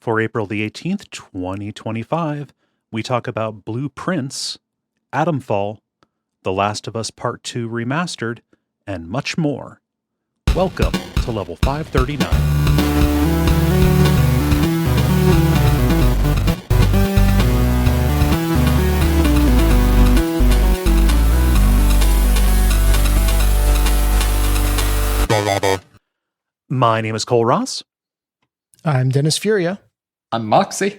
for April the 18th, 2025. We talk about Blueprints, Atomfall, The Last of Us Part 2 Remastered, and much more. Welcome to Level 539. My name is Cole Ross. I'm Dennis Furia. I'm Moxie.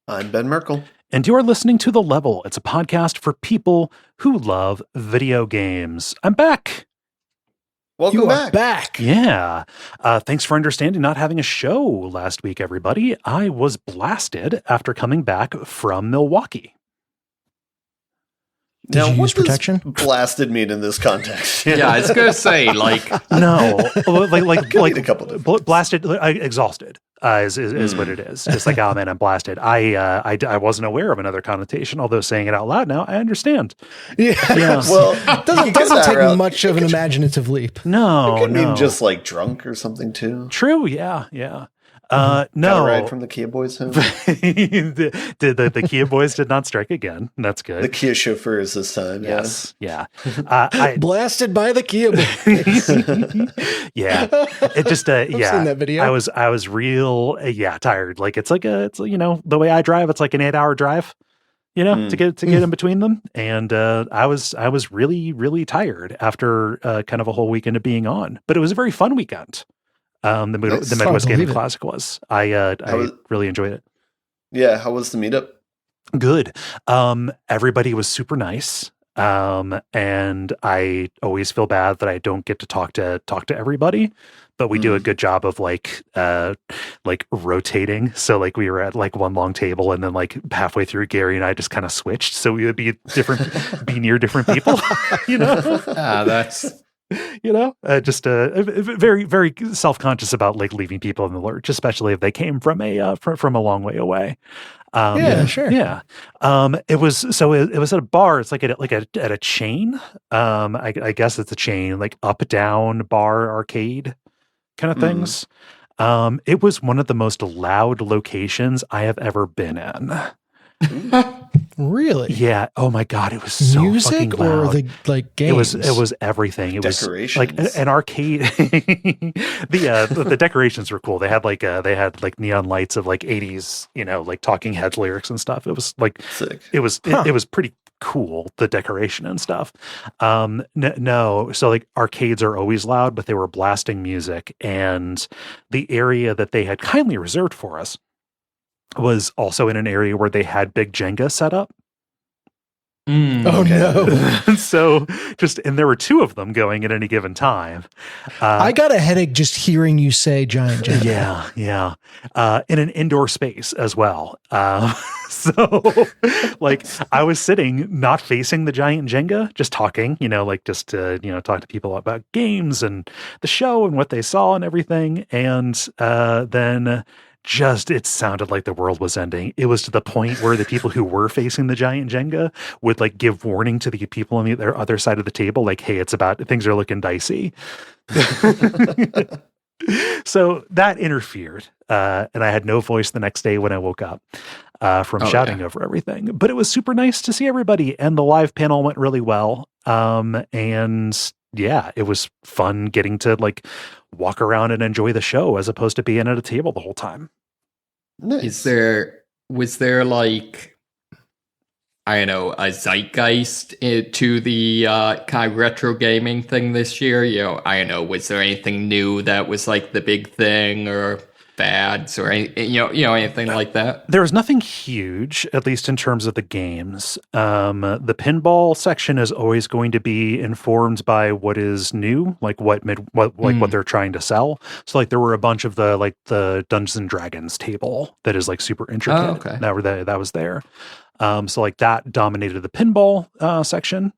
I'm Ben Merkel. And you are listening to The Level. It's a podcast for people who love video games. I'm back. Welcome back. Yeah. Thanks for understanding not having a show last week, everybody. I was blasted after coming back from Milwaukee. Did you use protection? Blasted mean in this context? Yeah, I was gonna say No, like a couple different blasted, exhausted is what it is. Just like, oh man, I'm blasted. I wasn't aware of another connotation, although saying it out loud now, I understand. Yeah. Well, it doesn't take much of an imaginative leap. No, it could no. mean just like drunk or something too. True. Yeah. Got No. a ride from the Kia Boys home. the Kia Boys did not strike again. That's good. The Kia chauffeurs this time. Yes. Yeah. Blasted by the Kia Boys. Yeah. It just I've seen that video. I was real tired. Like it's the way I drive, it's like an 8-hour drive, to get in between them. And I was really, really tired after kind of a whole weekend of being on. But it was a very fun weekend. The Midwest Gaming Classic was. I really enjoyed it. Yeah, how was the meetup? Good. Everybody was super nice. And I always feel bad that I don't get to talk to everybody, but we do a good job of like rotating. So like we were at like one long table, and then like halfway through, Gary and I just kind of switched. So we would be near different people, that's just very, very self-conscious about like leaving people in the lurch, especially if they came from a long way away. Sure. Yeah. It was at a bar. It's like at a chain. I guess it's a chain, like up, down bar arcade kind of things. It was one of the most loud locations I have ever been in. Really? Yeah. Oh my God. It was so fucking music loud. or the like games. It was everything. It Decorations. was like an arcade. The decorations were cool. They had like neon lights of like 80s, like Talking Heads lyrics and stuff. It was like Sick. it was pretty cool, the decoration and stuff. No, so like arcades are always loud, but they were blasting music, and the area that they had kindly reserved for us was also in an area where they had big Jenga set up. Oh no. So and there were two of them going at any given time. I got a headache just hearing you say giant Jenga. Yeah. In an indoor space as well. So like I was sitting not facing the giant Jenga, just talking, just to, talk to people about games and the show and what they saw and everything. And then it sounded like the world was ending. It was to the point where the people who were facing the giant Jenga would like give warning to the people on the other side of the table, like, hey, things are looking dicey. So that interfered. And I had no voice the next day when I woke up from shouting over everything. But it was super nice to see everybody, and the live panel went really well. And yeah, it was fun getting to like walk around and enjoy the show as opposed to being at a table the whole time. Nice. Was there like, I don't know, a zeitgeist to the kind of retro gaming thing this year? I don't know, was there anything new that was like the big thing, or fads, or anything like that? There was nothing huge, at least in terms of the games. The pinball section is always going to be informed by what is new, like what they're trying to sell. So like there were a bunch of the Dungeons and Dragons table that is like super intricate. Oh, okay. That was there. So like that dominated the pinball section.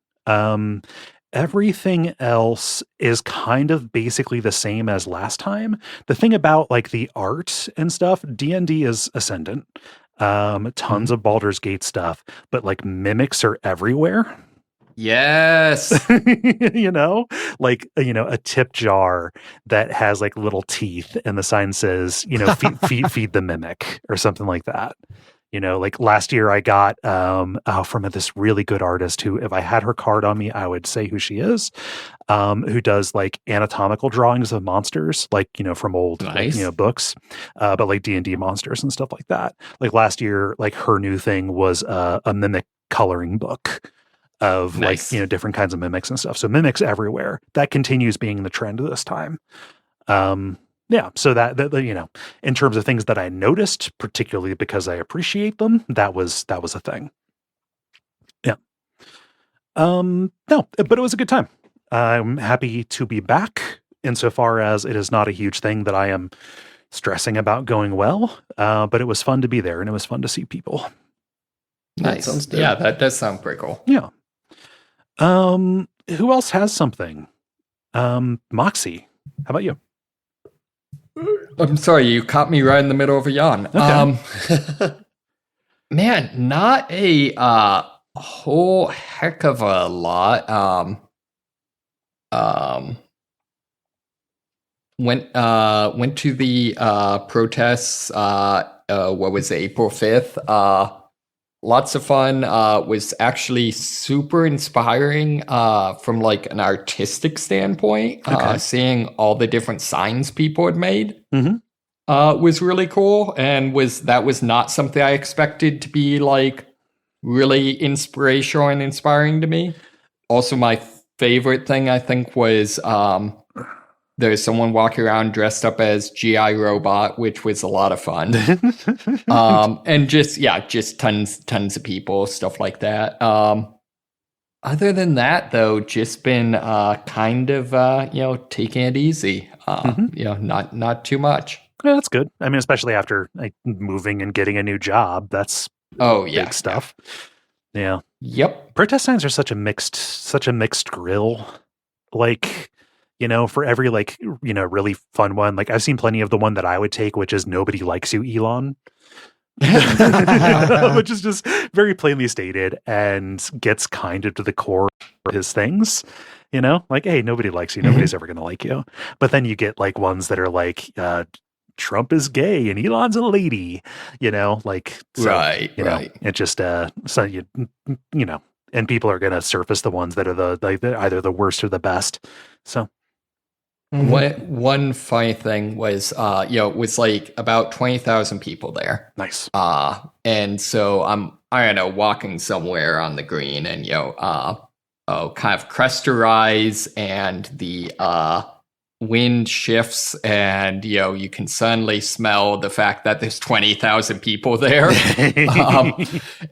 Everything else is kind of basically the same as last time. The thing about like the art and stuff, D&D is Ascendant, tons of Baldur's Gate stuff, but like mimics are everywhere. Yes. You know, like, a tip jar that has like little teeth and the sign says, feed the mimic or something like that. Like last year I got from this really good artist who, if I had her card on me, I would say who she is, who does like anatomical drawings of monsters, like, from old Nice. books, but like D&D monsters and stuff like that. Like last year, like her new thing was a mimic coloring book of Nice. like, different kinds of mimics and stuff. So mimics everywhere. That continues being the trend this time. Yeah, so that in terms of things that I noticed, particularly because I appreciate them, that was a thing. Yeah. No, but it was a good time. I'm happy to be back insofar as it is not a huge thing that I am stressing about going well. But it was fun to be there and it was fun to see people. Nice. Sounds good. Yeah, that does sound pretty cool. Yeah. Who else has something? Moxie, how about you? I'm sorry, you caught me right in the middle of a yawn. Okay. Man, not a whole heck of a lot. Went to the protests. What was it, April 5th? Lots of fun. Was actually super inspiring from like an artistic standpoint. Okay. Seeing all the different signs people had made Mm-hmm. was really cool, and was not something I expected to be like really inspirational and inspiring to me. Also, my favorite thing I think was there's someone walking around dressed up as GI Robot, which was a lot of fun. And just tons of people, stuff like that. Other than that, though, just been kind of taking it easy. Not too much. Yeah, that's good. I mean, especially after like moving and getting a new job, that's big stuff. Yeah. Yep. Protest signs are such a mixed grill. Like, for every like, really fun one, like I've seen plenty of the one that I would take, which is nobody likes you, Elon. Which is just very plainly stated and gets kind of to the core of his things. Like, hey, nobody likes you. Nobody's ever going to like you. But then you get like ones that are like, Trump is gay and Elon's a lady, like, so, right. it just, so and people are going to surface the ones that are either the worst or the best. So. One funny thing was, it was like about 20,000 people there. Nice. And so I don't know, walking somewhere on the green and, kind of crest your eyes and the, wind shifts and you can suddenly smell the fact that there's 20,000 people there.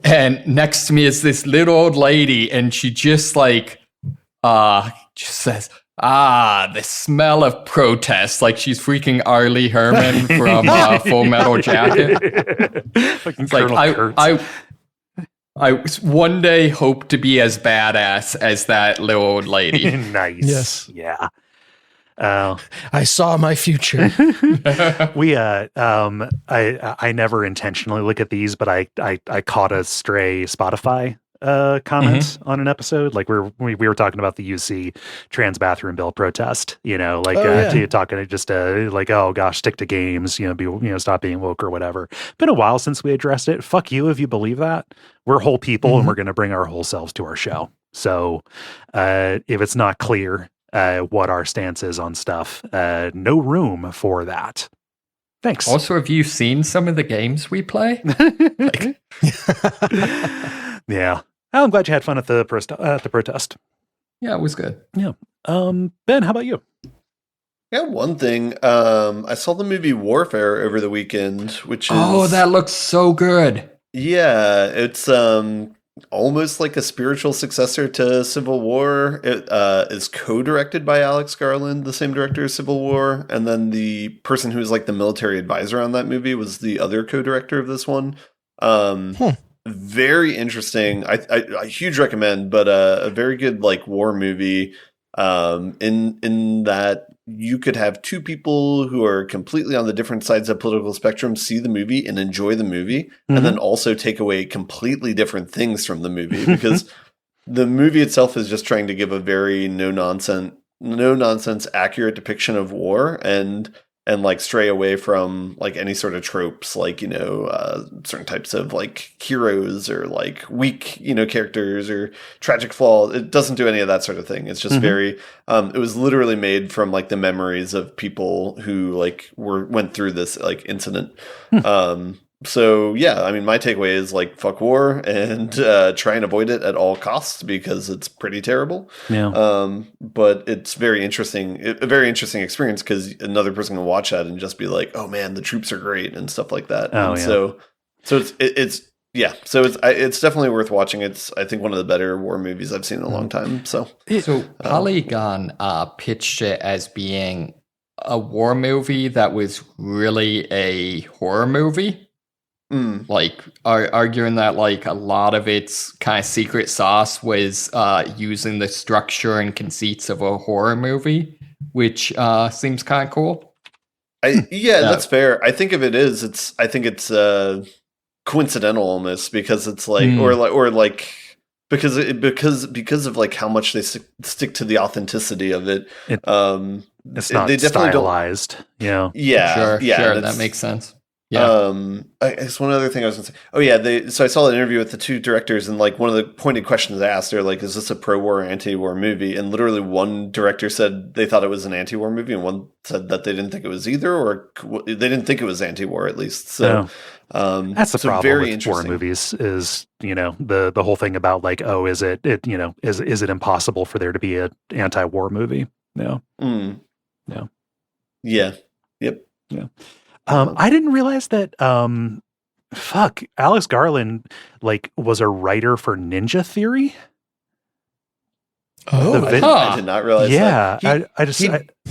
And next to me is this little old lady, and she just like just says, the smell of protest, like she's freaking Arlie Herman from Full Metal Jacket. It's like I one day hope to be as badass as that little old lady. Nice. Yes. Yeah. I saw my future. We I never intentionally look at these, but I caught a stray Spotify comment on an episode. Like we were talking about the UC trans bathroom bill protest, talking just like, oh gosh, stick to games, stop being woke or whatever. Been a while since we addressed it. Fuck you if you believe that. We're whole people and we're going to bring our whole selves to our show. So if it's not clear what our stance is on stuff, no room for that. Thanks. Also, have you seen some of the games we play? Yeah. I'm glad you had fun at the protest. Yeah, it was good. Yeah. Ben, how about you? Yeah, one thing. I saw the movie Warfare over the weekend, which is that looks so good. Yeah, it's almost like a spiritual successor to Civil War. It is co-directed by Alex Garland, the same director as Civil War, and then the person who was like the military advisor on that movie was the other co-director of this one. Very interesting. I huge recommend, but a very good like war movie. In that you could have two people who are completely on the different sides of the political spectrum see the movie and enjoy the movie, and then also take away completely different things from the movie. Because the movie itself is just trying to give a very no nonsense accurate depiction of war and like stray away from like any sort of tropes, like, you know, certain types of like heroes or like weak, you know, characters or tragic flaws. It doesn't do any of that sort of thing. It's just very, it was literally made from like the memories of people who like went through this like incident. So yeah, I mean, my takeaway is like fuck war and try and avoid it at all costs because it's pretty terrible. Yeah. But it's a very interesting experience because another person can watch that and just be like, oh man, the troops are great and stuff like that. Oh, and yeah. so it's definitely worth watching. It's, I think, one of the better war movies I've seen in a long time. So Polygon pitched it as being a war movie that was really a horror movie. Like arguing that like a lot of its kind of secret sauce was using the structure and conceits of a horror movie, which seems kind of cool. That's fair. I think if it is, I think it's coincidental almost because it's like because of like how much they stick to the authenticity of it. It's not they definitely stylized. Yeah, sure, that makes sense. Yeah. I guess one other thing I was going to say. Oh yeah, so I saw an interview with the two directors, and like one of the pointed questions they asked, they're like, "Is this a pro-war or anti-war movie?" And literally, one director said they thought it was an anti-war movie, and one said that they didn't think it was either, or they didn't think it was anti-war at least. So that's the problem very with war movies is, you know, the whole thing about like, oh, is it impossible for there to be an anti-war movie? No. No. Yeah. Yep. Yeah. I didn't realize that Alex Garland like was a writer for Ninja Theory. Oh, I did not realize that. Yeah,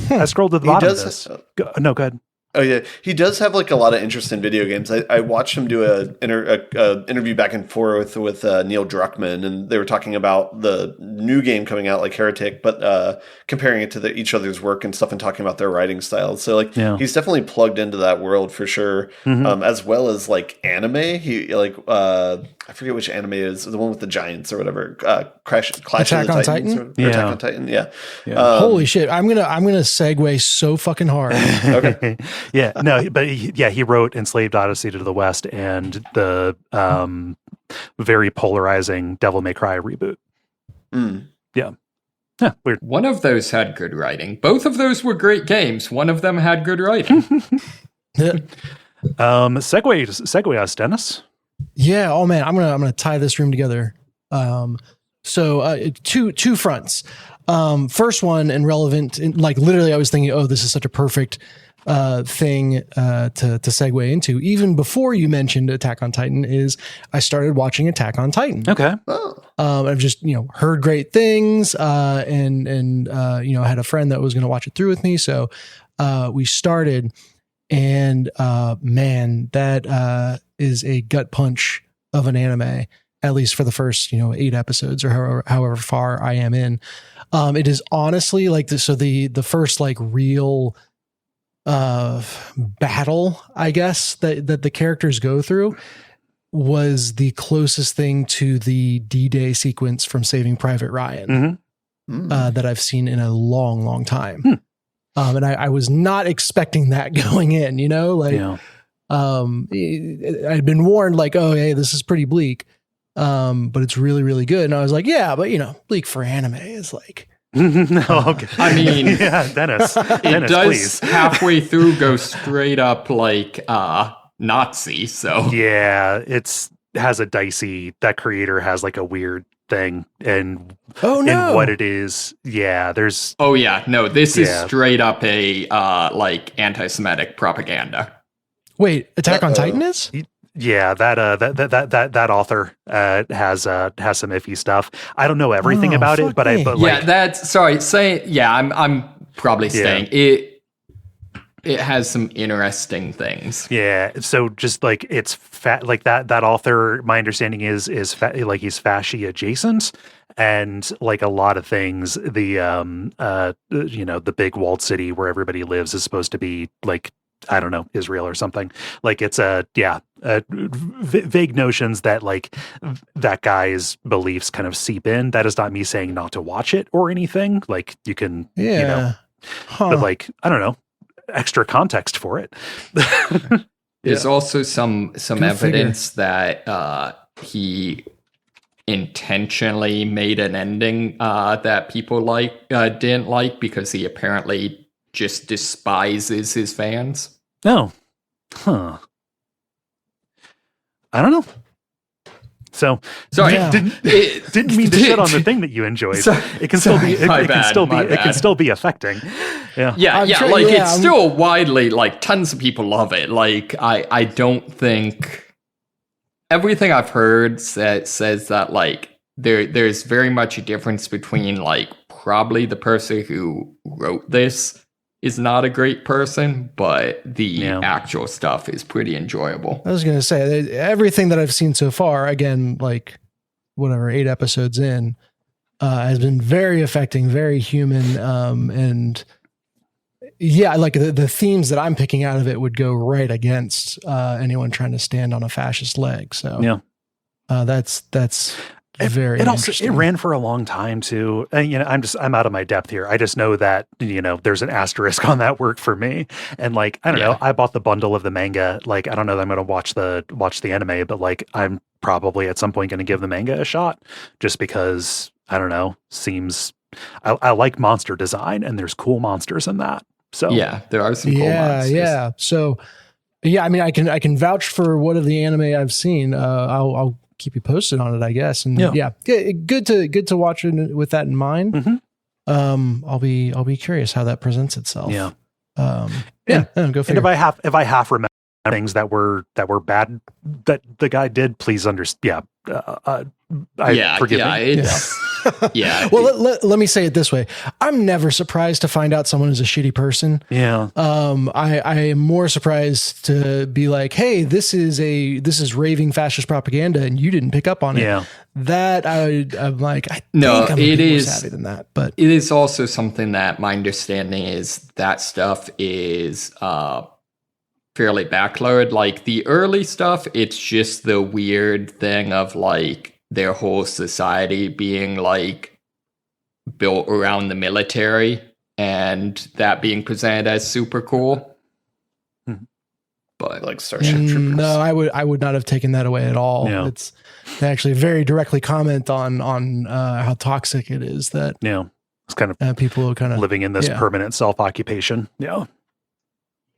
I scrolled to the bottom of this. Go ahead. Oh yeah, he does have like a lot of interest in video games. I watched him do a interview back and forth with Neil Druckmann, and they were talking about the new game coming out, like Heretic, but comparing it to each other's work and stuff, and talking about their writing styles. So like, he's definitely plugged into that world for sure, as well as like anime. He like I forget which anime it is, the one with the giants or whatever. Clash Attack of the on Titans, Titan. Or Attack on Titan. Yeah. Holy shit! I'm gonna segue so fucking hard. Okay. Yeah, no, but he wrote Enslaved Odyssey to the West and the very polarizing Devil May Cry reboot. Yeah. Weird. One of those had good writing. Both of those were great games. One of them had good writing. Segue us, Dennis. Yeah. Oh man, I'm gonna tie this room together. So two fronts. First one, and relevant. Like literally, I was thinking, oh, this is such a perfect thing to segue into. Even before you mentioned Attack on Titan, is I started watching Attack on Titan. Okay. I've just heard great things, and had a friend that was going to watch it through with me, so we started. And man, that is a gut punch of an anime, at least for the first 8 episodes or however far I am in. It is honestly like this. So the first like real battle, I guess, that the characters go through was the closest thing to the D-Day sequence from Saving Private Ryan that I've seen in a long, long time. And I was not expecting that going in, I'd been warned like, oh, hey, this is pretty bleak. But it's really, really good. And I was like, yeah, but bleak for anime is like, no, okay. I mean, yeah, Dennis, it does please. halfway through go straight up like Nazi. So yeah, has a dicey. That creator has like a weird thing, and and what it is. Yeah, there's. Oh yeah, no, this is straight up a like anti-Semitic propaganda. Wait, Attack on Titan is? Yeah, that author has some iffy stuff. I don't know everything about it, but I'm probably saying it has some interesting things. Yeah, so just like it's like that author, my understanding is like he's fasci adjacent, and like a lot of things, the the big walled city where everybody lives is supposed to be like I don't know, Israel or something. Like it's vague notions that like that guy's beliefs kind of seep in. That is not me saying not to watch it or anything. Like you can, but like, I don't know, extra context for it. There's also some evidence that he intentionally made an ending that people didn't like because he apparently just despises his fans. Oh, huh. I don't know. So sorry, didn't mean to shit on the thing that you enjoyed. It can still be. It can still be affecting. Yeah. It's still widely like tons of people love it. Like I don't think everything I've heard says that like there's very much a difference between like probably the person who wrote this is not a great person, but the actual stuff is pretty enjoyable. I was going to say, everything that I've seen so far, again, like whatever, 8 episodes in, has been very affecting, very human. And yeah, like the themes that I'm picking out of it would go right against anyone trying to stand on a fascist leg. So that's very it ran for a long time too. And I'm out of my depth here. I just know that there's an asterisk on that work for me. And like I don't know, I bought the bundle of the manga. Like I don't know that I'm going to watch the anime, but like I'm probably at some point going to give the manga a shot, just because I don't know. Seems I like monster design, and there's cool monsters in that. So yeah, there are some cool monsters. Yeah. So yeah, I mean, I can vouch for what of the anime I've seen. I'll keep you posted on it, I guess. And good to watch it with that in mind. Mm-hmm. I'll be curious how that presents itself. Yeah. Go figure. And if I half remember things that were bad that the guy did, please understand. Forgive me. Well, let me say it this way. I'm never surprised to find out someone is a shitty person. Yeah. I am more surprised to be like, hey, this is raving fascist propaganda and you didn't pick up on it. Yeah. That I'm like, I'm it is more savvy than that, but it is also something that my understanding is that stuff is, fairly backloaded. Like the early stuff, it's just the weird thing of like their whole society being like built around the military and that being presented as super cool. But like Starship Troopers. No, I would not have taken that away at all. Yeah. They actually very directly comment on how toxic it is that it's kind of people kind of living in this permanent self-occupation.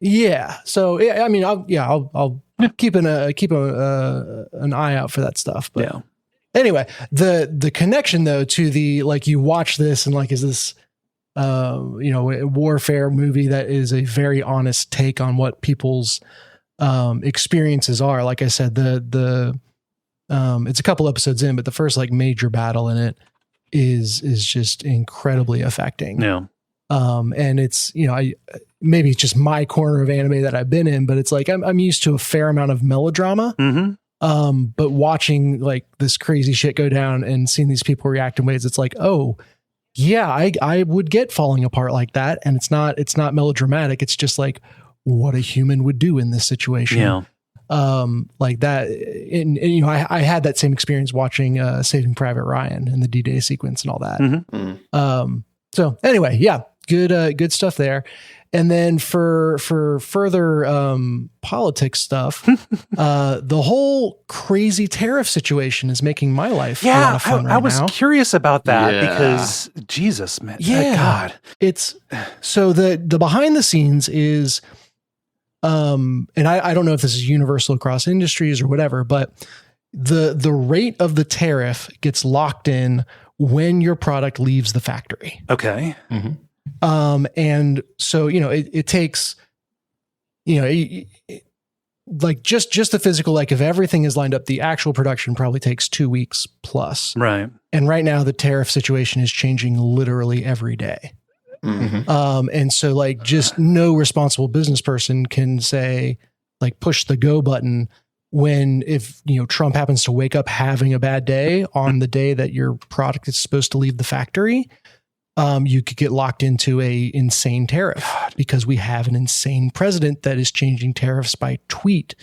Yeah. So I mean, I'll keep an eye out for that stuff. But anyway, the connection though to the like you watch this and like is this warfare movie that is a very honest take on what people's experiences are. Like I said, the it's a couple episodes in, but the first like major battle in it is just incredibly affecting. Yeah. And it's, maybe it's just my corner of anime that I've been in, but it's like, I'm used to a fair amount of melodrama. Mm-hmm. But watching like this crazy shit go down and seeing these people react in ways, it's like, oh yeah, I would get falling apart like that. And it's not melodramatic. It's just like what a human would do in this situation. Yeah. Like that. And I had that same experience watching, Saving Private Ryan and the D-Day sequence and all that. Mm-hmm. So anyway, good stuff there. And then for further politics stuff, the whole crazy tariff situation is making my life a lot of fun I was now. curious about that because Jesus, man, God, it's so the behind the scenes is, and I don't know if this is universal across industries or whatever, but the rate of the tariff gets locked in when your product leaves the factory. Okay. Mm-hmm. And so, it takes, like just the physical, like if everything is lined up, the actual production probably takes 2 weeks plus. Right. And right now the tariff situation is changing literally every day. Mm-hmm. And so like just no responsible business person can say like push the go button when if Trump happens to wake up having a bad day on the day that your product is supposed to leave the factory, you could get locked into a insane tariff because we have an insane president that is changing tariffs by tweet,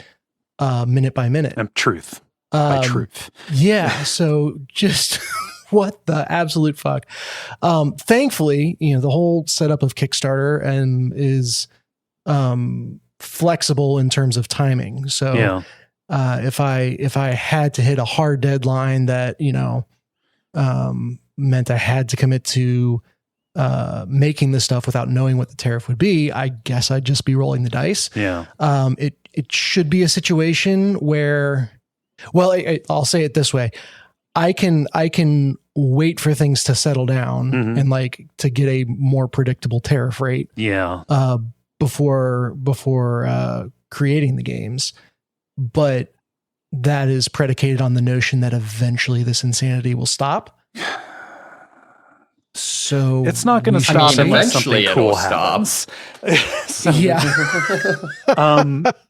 minute by minute. Truth. By truth. Yeah. So just what the absolute fuck. Thankfully, the whole setup of Kickstarter is flexible in terms of timing. So if I had to hit a hard deadline that, meant I had to commit to making this stuff without knowing what the tariff would be, I guess I'd just be rolling the dice. Yeah. It should be a situation where, well, I'll say it this way. I can wait for things to settle down and like to get a more predictable tariff rate. Yeah. Before creating the games, but that is predicated on the notion that eventually this insanity will stop. So it's not going to stop unless something cool happens. Yeah.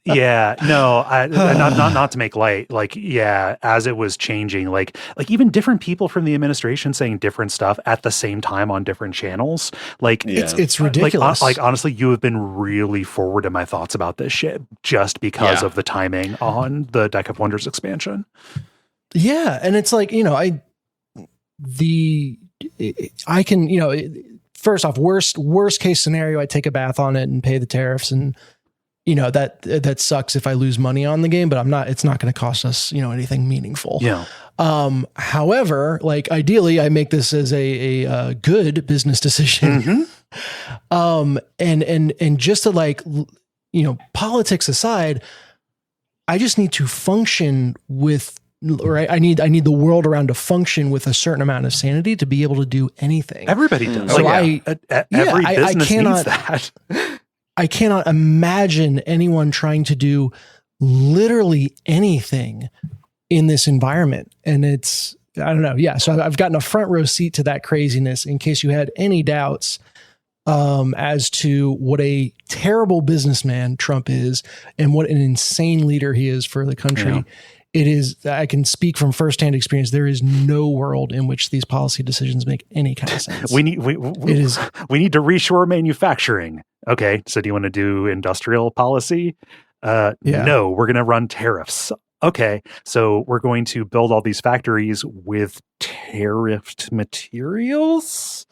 Yeah. No, not to make light. Like, yeah, as it was changing, like even different people from the administration saying different stuff at the same time on different channels. Like, it's ridiculous. Like honestly, you have been really forward in my thoughts about this shit just because of the timing on the Deck of Wonders expansion. Yeah, and it's like I can, first off, worst case scenario, I take a bath on it and pay the tariffs, and that sucks if I lose money on the game, but it's not going to cost us, anything meaningful. Yeah. However, like ideally I make this as a good business decision. And just to politics aside, I just need to function with, right? I need the world around to function with a certain amount of sanity to be able to do anything. Everybody does. So every business needs that. I cannot imagine anyone trying to do literally anything in this environment. And I don't know. Yeah. So I've gotten a front row seat to that craziness in case you had any doubts as to what a terrible businessman Trump is and what an insane leader he is for the country. Yeah. It is, I can speak from firsthand experience. There is no world in which these policy decisions make any kind of sense. We need to reshore manufacturing. Okay. So do you want to do industrial policy? No, we're going to run tariffs. Okay. So we're going to build all these factories with tariffed materials.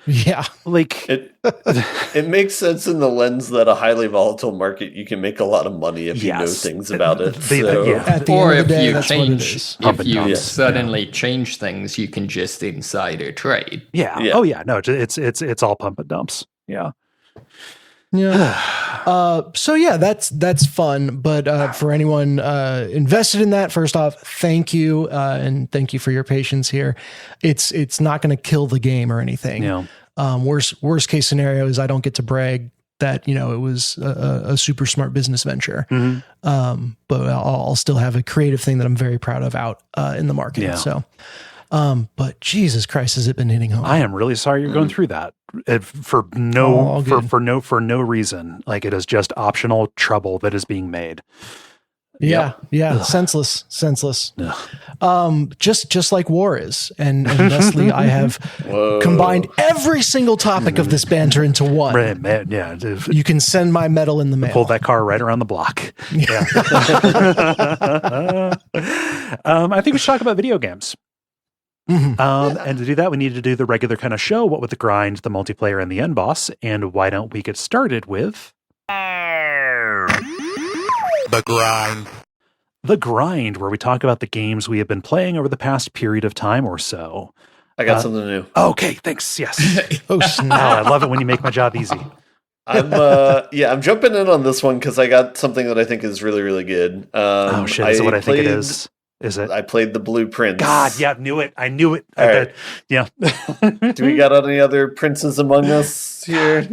Yeah. Like it makes sense in the lens that a highly volatile market, you can make a lot of money if you know things about it. Or if you suddenly change things, you can just insider trade. Yeah. Oh yeah. No, it's all pump and dumps. Yeah. Yeah. So yeah, that's fun. But for anyone invested in that, first off, thank you, and thank you for your patience here. It's not going to kill the game or anything. Yeah. Worst case scenario is I don't get to brag that it was a super smart business venture. But I'll still have a creative thing that I'm very proud of out in the market. Yeah. So. But Jesus Christ, has it been hitting home? I am really sorry you're going through that for no reason. Like, it is just optional trouble that is being made. Yeah. Senseless. Just like war is. And thusly I have combined every single topic of this banter into one. Right, man, yeah. You can send my medal in the mail. Pull that car right around the block. Yeah. I think we should talk about video games. And to do that, we need to do the regular kind of show, what with the grind, the multiplayer, and the end boss. And why don't we get started with the grind? The grind, where we talk about the games we have been playing over the past period of time or so. I got something new. Okay, thanks. Yes. I love it when you make my job easy. I'm jumping in on this one because I got something that I think is really, really good. Is it what I think it is? Is it? I played the Blueprints. God, yeah, knew it. I knew it. Right. Yeah. Do we got any other princes among us here?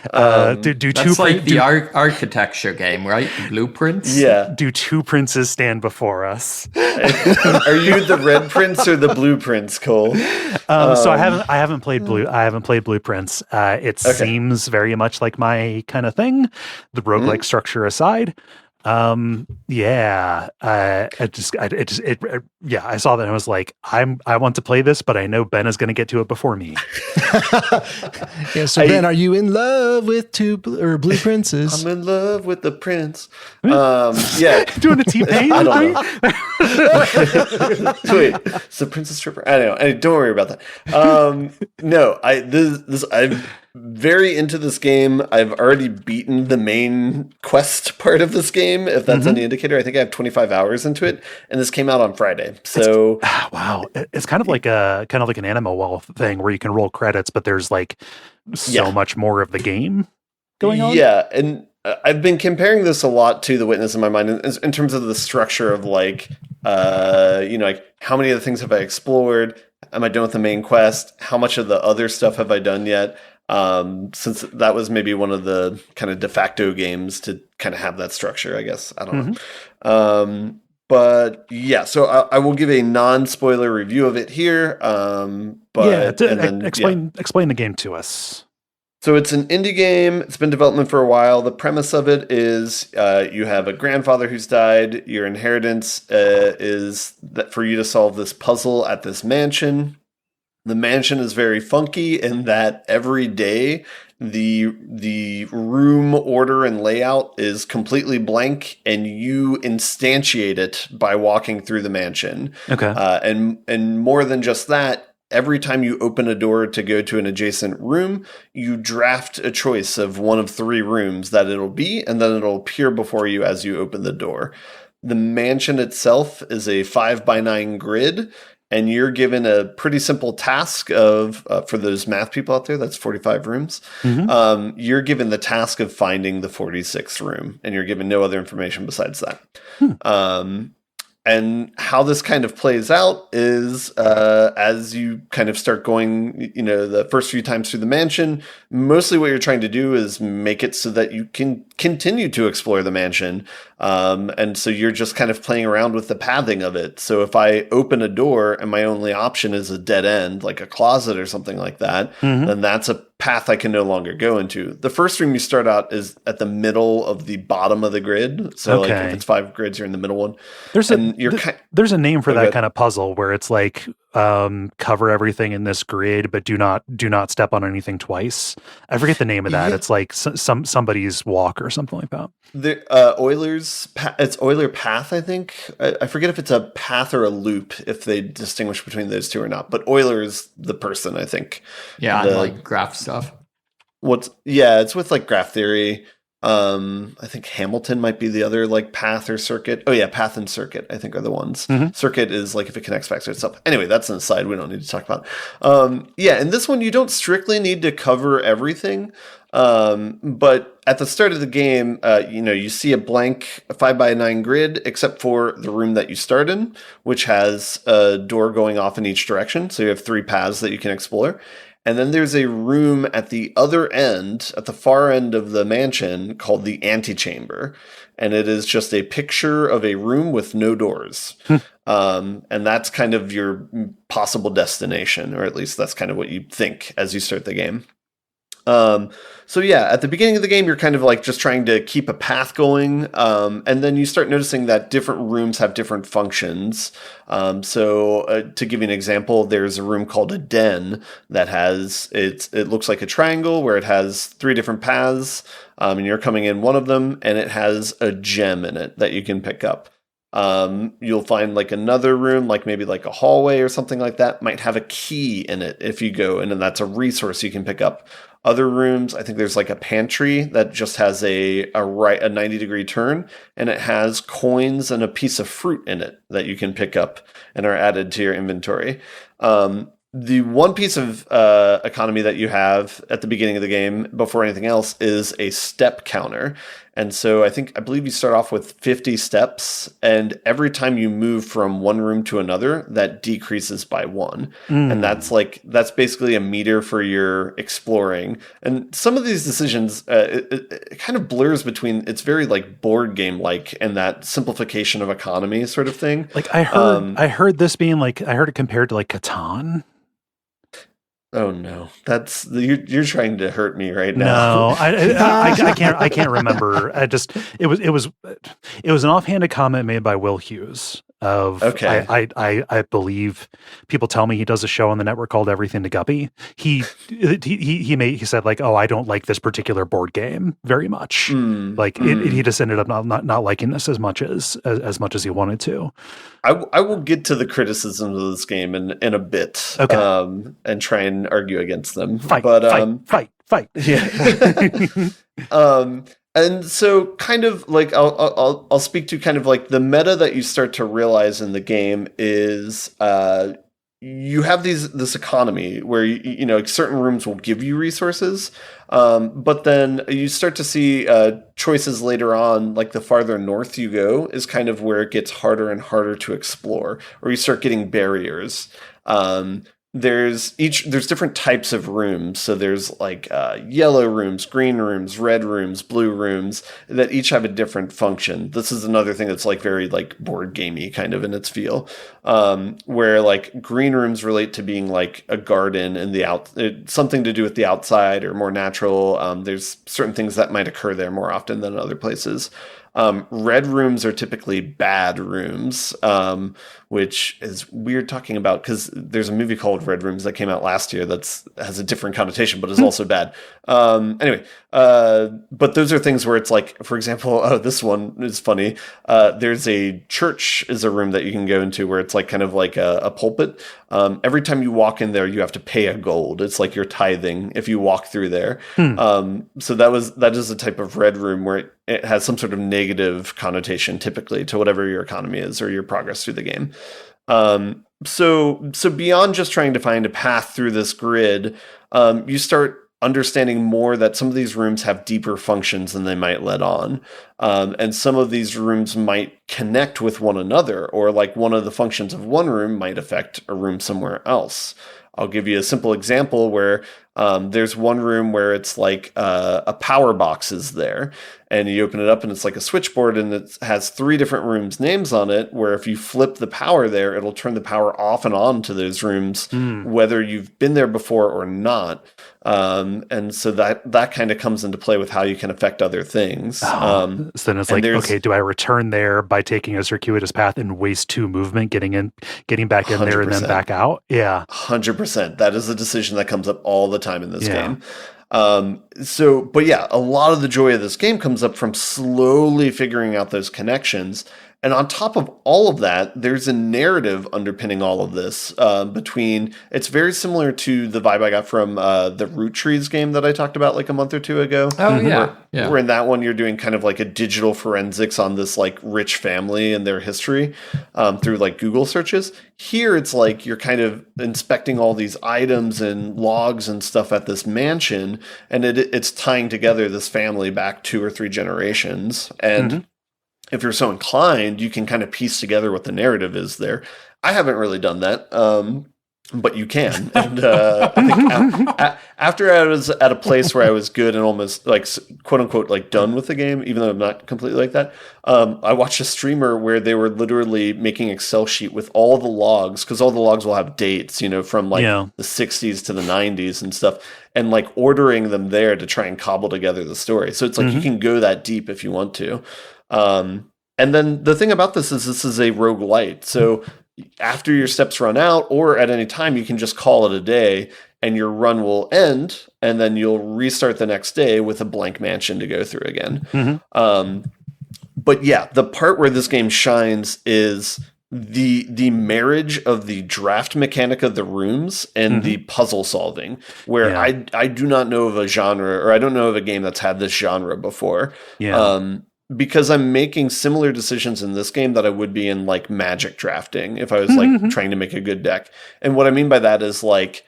That's the architecture game, right? Blueprints? Yeah. Do two princes stand before us? Are you the red prince or the blue prince, Cole? So I haven't played Blueprints. It seems very much like my kind of thing, the roguelike structure aside. Yeah. Yeah, I saw that and I was like, I want to play this, but I know Ben is going to get to it before me. Yeah. So Ben, are you in love with Blue Princes? I'm in love with the prince. Yeah. Doing a T-Pain? I don't know. Wait, it's the princess stripper. I don't know. Don't worry about that. No, I'm very into this game. I've already beaten the main quest part of this game. If that's any indicator, I think I have 25 hours into it, and this came out on Friday. So wow, it's kind of like an Animal Wealth thing where you can roll credits, but there's like so much more of the game going on. Yeah, and I've been comparing this a lot to The Witness in my mind in terms of the structure of like how many of the things have I explored? Am I done with the main quest? How much of the other stuff have I done yet? Since that was maybe one of the kind of de facto games to kind of have that structure, I guess. I don't know. But yeah, so I will give a non-spoiler review of it here. Explain the game to us. So it's an indie game. It's been in development for a while. The premise of it is you have a grandfather who's died. Your inheritance is that for you to solve this puzzle at this mansion. The mansion is very funky in that every day the room order and layout is completely blank, and you instantiate it by walking through the mansion. Okay. And more than just that, every time you open a door to go to an adjacent room, you draft a choice of one of 3 rooms that it'll be, and then it'll appear before you as you open the door. The mansion itself is a 5x9 grid, and you're given a pretty simple task of, for those math people out there, that's 45 rooms. You're given the task of finding the 46th room, and you're given no other information besides that. And how this kind of plays out is as you kind of start going, the first few times through the mansion, mostly what you're trying to do is make it so that you can continue to explore the mansion. And so you're just kind of playing around with the pathing of it. So if I open a door and my only option is a dead end, like a closet or something like that, then that's a path I can no longer go into. The first room you start out is at the middle of the bottom of the grid. So like if it's 5 grids, you're in the middle one. There's a name for that kind of puzzle where it's like cover everything in this grid, but do not step on anything twice. I forget the name of that. It's like somebody's walk or something like that. The it's Euler Path, I think. I forget if it's a path or a loop, if they distinguish between those two or not. But Euler is the person, I think. Yeah, like graph stuff. It's with like graph theory. I think Hamilton might be the other like path or circuit. Oh yeah, path and circuit I think are the ones. Circuit is like if it connects back to itself. Anyway, that's an aside we don't need to talk about. In this one you don't strictly need to cover everything. But at the start of the game, you see a blank 5x9 grid, except for the room that you start in, which has a door going off in each direction. So you have 3 paths that you can explore. And then there's a room at the other end, at the far end of the mansion, called the antechamber. And it is just a picture of a room with no doors. And that's kind of your possible destination, or at least that's kind of what you think as you start the game. At the beginning of the game, you're kind of like just trying to keep a path going. And then you start noticing that different rooms have different functions. To give you an example, there's a room called a den that it looks like a triangle where it has 3 different paths. And you're coming in one of them, and it has a gem in it that you can pick up. You'll find like another room, like maybe like a hallway or something like that, might have a key in it if you go in, and that's a resource you can pick up. Other rooms, I think there's like a pantry that just has a 90-degree turn, and it has coins and a piece of fruit in it that you can pick up and are added to your inventory. The one piece of economy that you have at the beginning of the game before anything else is a step counter. And so I believe you start off with 50 steps, and every time you move from one room to another, that decreases by 1. And that's basically a meter for your exploring. And some of these decisions, it kind of blurs between, it's very like board game like, and that simplification of economy sort of thing. Like I heard this being like, I heard it compared to like Catan. Oh no, you're trying to hurt me right now. No, I can't remember. It was an offhanded comment made by Will Hughes of Okay. I believe people tell me he does a show on the network called Everything to Guppy. He said like, oh, I don't like this particular board game very much. He just ended up not liking this as much as he wanted to. I will get to the criticisms of this game in a bit, Okay. And try and argue against them. Fight. Yeah. And so kind of like I'll speak to kind of like the meta that you start to realize in the game is you have this economy where you know certain rooms will give you resources, but then you start to see choices later on, like the farther north you go is kind of where it gets harder and harder to explore, or you start getting barriers. There's different types of rooms. So there's like yellow rooms, green rooms, red rooms, blue rooms that each have a different function. This is another thing that's like very like board gamey kind of in its feel, where like green rooms relate to being like a garden and something to do with the outside or more natural. There's certain things that might occur there more often than other places. Red rooms are typically bad rooms, which is weird talking about because there's a movie called Red Rooms that came out last year has a different connotation, but is also bad. Anyway, but those are things where it's like, for example, this one is funny. There's a church is a room that you can go into where it's like kind of like a pulpit. Every time you walk in there, you have to pay a gold. It's like you're tithing if you walk through there. So that is a type of red room where it has some sort of negative connotation typically to whatever your economy is or your progress through the game. So beyond just trying to find a path through this grid, you start understanding more that some of these rooms have deeper functions than they might let on. And some of these rooms might connect with one another, or like one of the functions of one room might affect a room somewhere else. I'll give you a simple example where there's one room where it's like a power box is there, and you open it up and it's like a switchboard, and it has 3 different rooms' names on it, where if you flip the power there, it'll turn the power off and on to those rooms, whether you've been there before or not. And so that kind of comes into play with how you can affect other things. So then it's like, okay, do I return there by taking a circuitous path and waste 2 movement, getting back in 100%. There and then back out? Yeah. 100%. That is a decision that comes up all the time in this game. But yeah, a lot of the joy of this game comes up from slowly figuring out those connections. And on top of all of that, there's a narrative underpinning all of this. It's very similar to the vibe I got from the Root Trees game that I talked about like a month or 2 ago. Oh, yeah. Where in that one, you're doing kind of like a digital forensics on this like rich family and their history through like Google searches. Here, it's like you're kind of inspecting all these items and logs and stuff at this mansion, and it's tying together this family back 2 or 3 generations. And if you're so inclined, you can kind of piece together what the narrative is there. I haven't really done that, but you can. And I think after I was at a place where I was good and almost like quote unquote like done with the game, even though I'm not completely like that, I watched a streamer where they were literally making an Excel sheet with all the logs, because all the logs will have dates, from like the 60s to the 90s and stuff, and like ordering them there to try and cobble together the story. So it's like you can go that deep if you want to. And then the thing about this is a roguelite. So after your steps run out, or at any time, you can just call it a day and your run will end, and then you'll restart the next day with a blank mansion to go through again. But yeah, the part where this game shines is the marriage of the draft mechanic of the rooms and the puzzle solving, where I do not know of a genre, or I don't know of a game that's had this genre before. Because I'm making similar decisions in this game that I would be in like Magic drafting if I was like trying to make a good deck. And what I mean by that is like,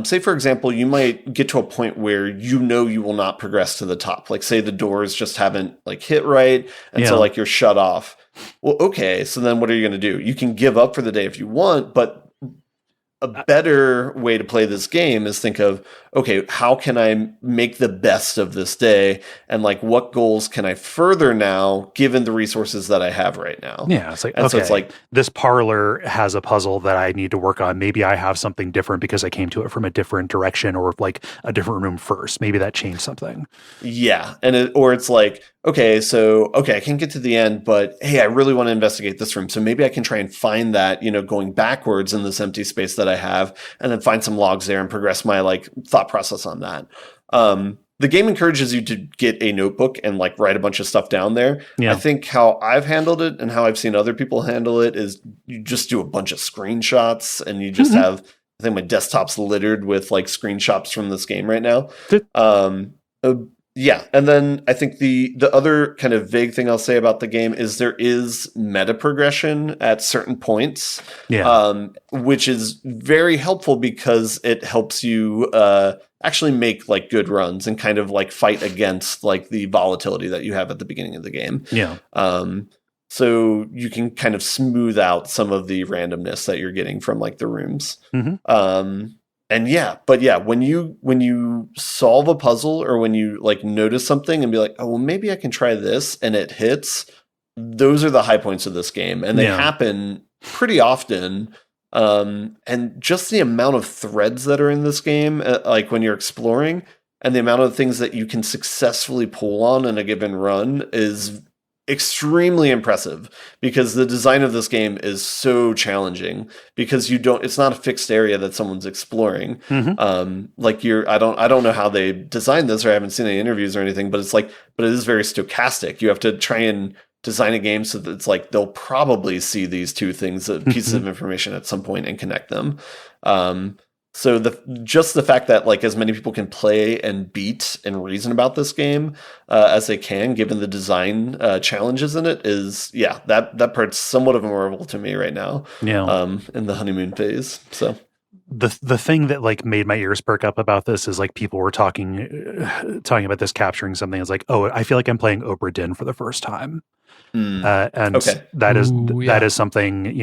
say for example, you might get to a point where you will not progress to the top. Like say the doors just haven't like hit right, and so like you're shut off. Well, okay, so then what are you going to do? You can give up for the day if you want, but a better way to play this game is think of, okay, how can I make the best of this day? And like, what goals can I further now, given the resources that I have right now? Yeah, it's like, and okay, so it's like, this parlor has a puzzle that I need to work on. Maybe I have something different because I came to it from a different direction or like a different room first. Maybe that changed something. yeah. Or it's like, okay, I can get to the end, but hey, I really want to investigate this room. So maybe I can try and find that, going backwards in this empty space that I have, and then find some logs there and progress my like thought process on that. The game encourages you to get a notebook and like write a bunch of stuff down there. Yeah. I think how I've handled it and how I've seen other people handle it is you just do a bunch of screenshots, and you just have, I think my desktop's littered with like screenshots from this game right now. Yeah, and then I think the other kind of vague thing I'll say about the game is there is meta progression at certain points, which is very helpful because it helps you actually make like good runs and kind of like fight against like the volatility that you have at the beginning of the game. Yeah. So you can kind of smooth out some of the randomness that you're getting from like the rooms. When you solve a puzzle or when you like notice something and be like, oh, well, maybe I can try this, and it hits, those are the high points of this game, and they happen pretty often. And just the amount of threads that are in this game, like when you're exploring, and the amount of things that you can successfully pull on in a given run is extremely impressive, because the design of this game is so challenging, because it's not a fixed area that someone's exploring. I don't know how they designed this, or I haven't seen any interviews or anything, but it is very stochastic. You have to try and design a game so that it's like they'll probably see these two things, pieces of information at some point, and connect them. So the fact that like as many people can play and beat and reason about this game as they can, given the design challenges in it, is that part's somewhat of a marvel to me right now. In the honeymoon phase. So the thing that like made my ears perk up about this is like people were talking about this capturing something. It's like, oh, I feel like I'm playing Obra Dinn for the first time. That is something,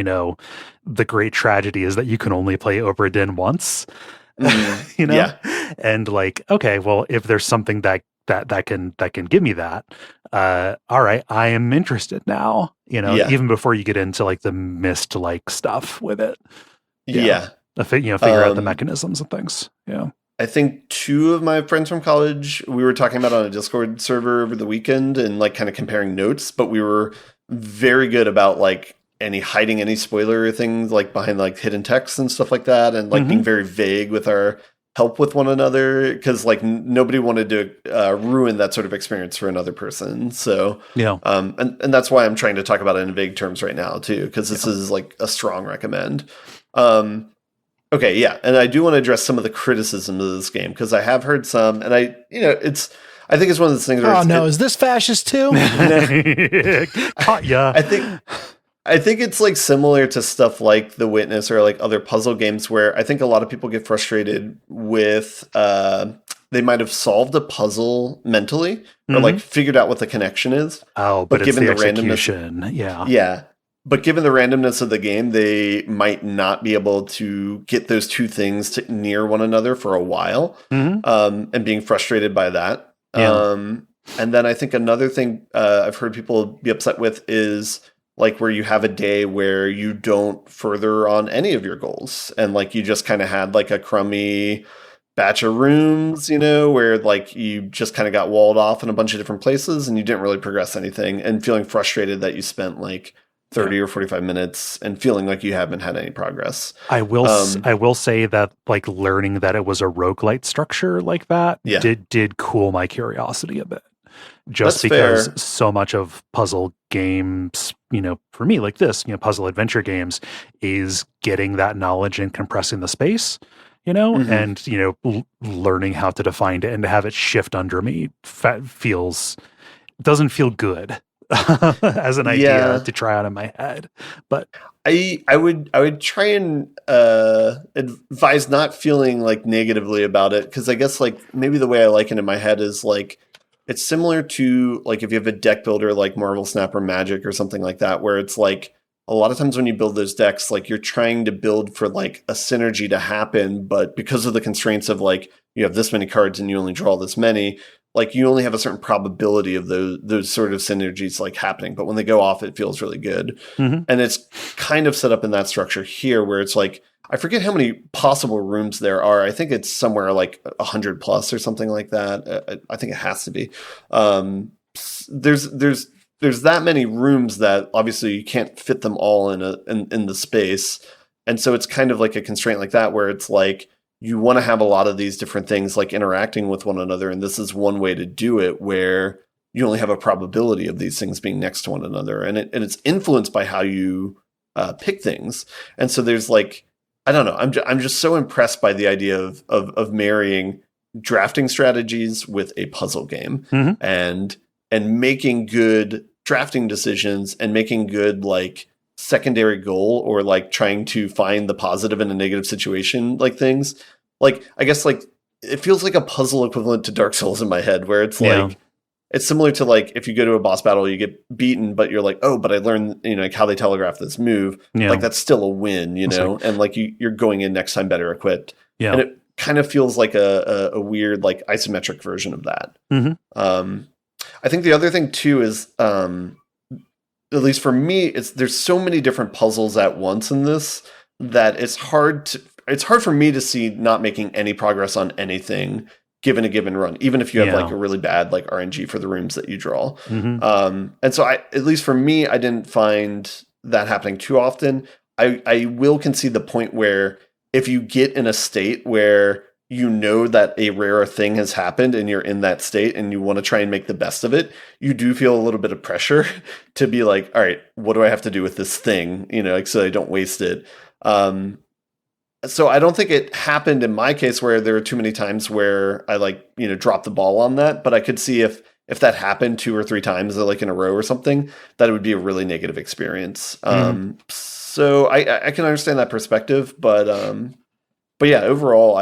the great tragedy is that you can only play Obra Dinn once, and like, okay, well, if there's something that can give me that, all right, I am interested now, even before you get into like the Myst like stuff with it. Figure out the mechanisms and things. Yeah. I think two of my friends from college, we were talking about on a Discord server over the weekend and like kind of comparing notes, but we were very good about like hiding any spoiler things like behind like hidden text and stuff like that, and like being very vague with our help with one another, because like nobody wanted to ruin that sort of experience for another person. So and that's why I'm trying to talk about it in vague terms right now too, because this is like a strong recommend. Okay, yeah, and I do want to address some of the criticism of this game, because I have heard some, and I think it's one of those things where is this fascist too? Caught ya. I think it's like similar to stuff like The Witness or like other puzzle games, where I think a lot of people get frustrated with they might have solved a puzzle mentally or like figured out what the connection is. Oh, but given the randomness, yeah. But given the randomness of the game, they might not be able to get those two things near one another for a while, and being frustrated by that. And then I think another thing I've heard people be upset with is like where you have a day where you don't further on any of your goals, and like you just kind of had like a crummy batch of rooms, where like you just kind of got walled off in a bunch of different places and you didn't really progress anything, and feeling frustrated that you spent like 30 or 45 minutes and feeling like you haven't had any progress. I will say that like learning that it was a roguelite structure like that did cool my curiosity a bit. Just That's because fair. So much of puzzle games, for me like this, puzzle adventure games is getting that knowledge and compressing the space, and, learning how to define it and to have it shift under me doesn't feel good. As an idea to try out in my head, but I would try and advise not feeling like negatively about it, because I guess like maybe the way I like it in my head is like it's similar to like if you have a deck builder like Marvel Snap or Magic or something like that, where it's like a lot of times when you build those decks, like you're trying to build for like a synergy to happen, but because of the constraints of like you have this many cards and you only draw this many, like you only have a certain probability of those sort of synergies like happening. But when they go off, it feels really good. And it's kind of set up in that structure here where it's like, I forget how many possible rooms there are. I think it's somewhere like 100 plus or something like that. I think it has to be. There's that many rooms that obviously you can't fit them all in the space. And so it's kind of like a constraint like that where it's like you want to have a lot of these different things like interacting with one another. And this is one way to do it where you only have a probability of these things being next to one another. And it's influenced by how you pick things. And so there's like, I don't know. I'm just so impressed by the idea of marrying drafting strategies with a puzzle game and making good drafting decisions and making good like secondary goal or like trying to find the positive in a negative situation, like things like, I guess like it feels like a puzzle equivalent to Dark Souls in my head where it's like, it's similar to like if you go to a boss battle, you get beaten, but you're like, oh, but I learned, like how they telegraph this move. Yeah. Like that's still a win, and like you're going in next time better equipped. Yeah. And it kind of feels like a weird like isometric version of that. I think the other thing too is, at least for me, there's so many different puzzles at once in this that it's hard for me to see not making any progress on anything given a given run, even if you have like a really bad like RNG for the rooms that you draw. And so at least for me, I didn't find that happening too often. I will concede the point where if you get in a state where you know that a rare thing has happened and you're in that state and you want to try and make the best of it, you do feel a little bit of pressure to be like, all right, what do I have to do with this thing? Like, so I don't waste it. So I don't think it happened in my case where there are too many times where I like, dropped the ball on that, but I could see if that happened 2 or 3 times like in a row or something, that it would be a really negative experience. So I can understand that perspective, but yeah, overall,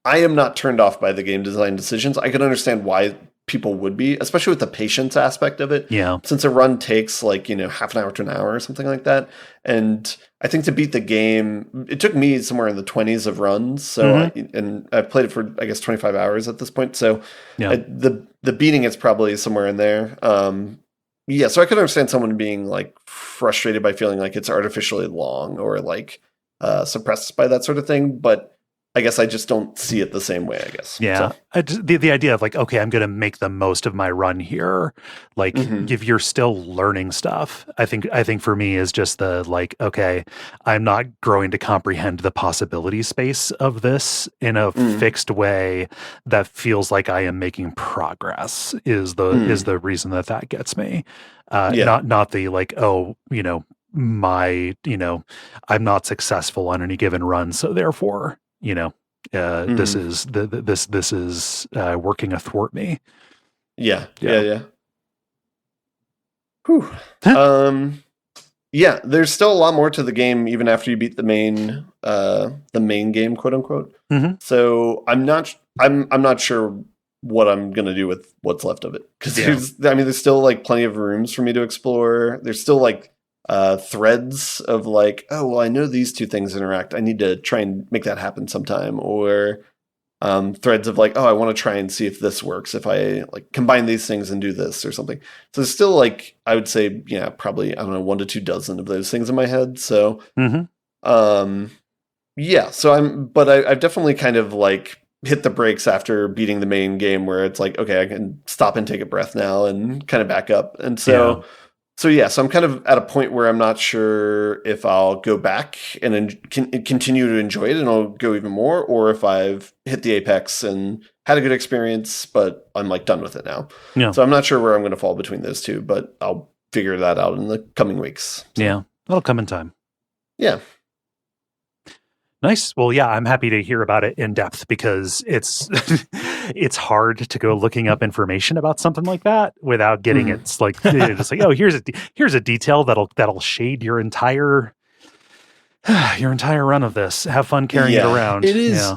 I am not turned off by the game design decisions. I can understand why people would be, especially with the patience aspect of it. Yeah. Since a run takes like, half an hour to an hour or something like that. And I think to beat the game, it took me somewhere in the 20s of runs. So, I've played it for, I guess, 25 hours at this point. So the beating is probably somewhere in there. So I could understand someone being like frustrated by feeling like it's artificially long or like suppressed by that sort of thing. But I guess I just don't see it the same way, I guess. Yeah. So. The idea of like, okay, I'm going to make the most of my run here. Like if you're still learning stuff, I think for me is just the like, okay, I'm not growing to comprehend the possibility space of this in a fixed way that feels like I am making progress is the reason that gets me. Not the like, oh, I'm not successful on any given run. So therefore, this is this is working athwart me. Yeah. Whew. There's still a lot more to the game even after you beat the main game, quote unquote. So I'm not sure what I'm gonna do with what's left of it because there's still like plenty of rooms for me to explore. There's still like threads of like, oh, well, I know these two things interact. I need to try and make that happen sometime. Or threads of like, oh, I want to try and see if this works. If I like combine these things and do this or something. So there's still like, I would say, probably, I don't know, 1 to 2 dozen of those things in my head. So, so I've definitely kind of like hit the brakes after beating the main game where it's like, okay, I can stop and take a breath now and kind of back up. And so, So I'm kind of at a point where I'm not sure if I'll go back and continue to enjoy it and I'll go even more, or if I've hit the apex and had a good experience, but I'm like done with it now. Yeah. So I'm not sure where I'm going to fall between those two, but I'll figure that out in the coming weeks. So. Yeah, that'll come in time. Yeah. Nice. Well, yeah, I'm happy to hear about it in depth because it's it's hard to go looking up information about something like that without getting it's like just like, oh, here's a detail that'll shade your entire run of this. Have fun carrying it around. It is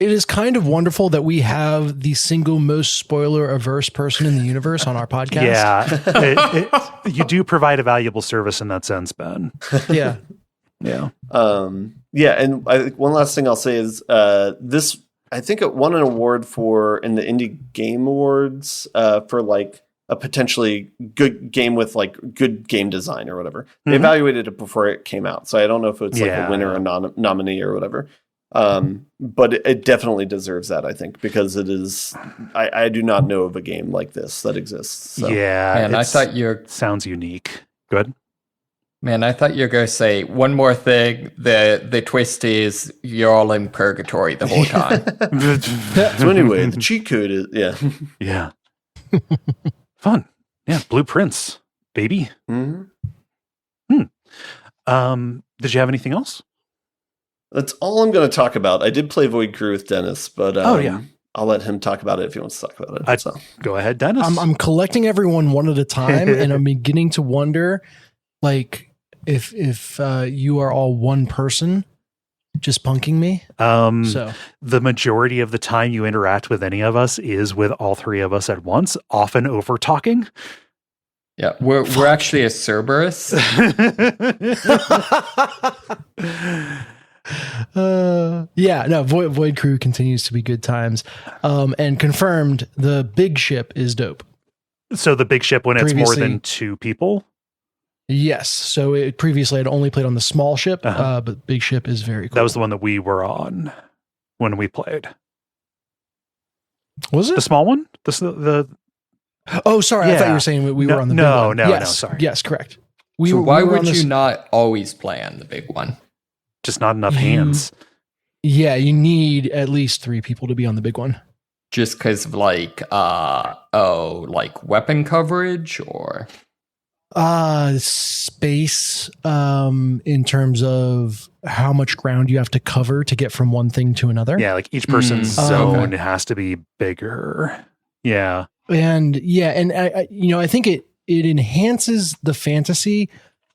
It is kind of wonderful that we have the single most spoiler averse person in the universe on our podcast. Yeah, you do provide a valuable service in that sense, Ben. Yeah. Yeah. Yeah, and one last thing I'll say is this. I think it won an award in the Indie Game Awards for like a potentially good game with like good game design or whatever. They evaluated it before it came out, so I don't know if it's like a winner or nominee or whatever. But it definitely deserves that, I think, because it is. I do not know of a game like this that exists. So. Yeah, and I thought sounds unique. Good. Man, I thought you were going to say one more thing. The twist is you're all in purgatory the whole time. So anyway, the cheat code is yeah. Fun. Yeah, blueprints, baby. Mm-hmm. Did you have anything else? That's all I'm going to talk about. I did play Void Crew with Dennis, but yeah. I'll let him talk about it if he wants to talk about it. Go ahead, Dennis. I'm collecting everyone one at a time, and I'm beginning to wonder, like, if you are all one person just punking me. So the majority of the time you interact with any of us is with all three of us at once, often over talking. Yeah, we're actually a Cerberus. Yeah, no, Void Crew continues to be good times. And confirmed, the big ship is dope. So the big ship when it's more than two people? Yes. So previously I'd only played on the small ship, but big ship is very cool. That was the one that we were on when we played. Was it? The small one? The Oh, sorry. Yeah. I thought you were saying we were on the big one. No, sorry. Yes, correct. Why would you not always play on the big one? Just not enough hands. Yeah, you need at least 3 people to be on the big one. Just because of like weapon coverage or space in terms of how much ground you have to cover to get from one thing to another. Yeah, like each person's zone has to be bigger. Yeah. And I think it enhances the fantasy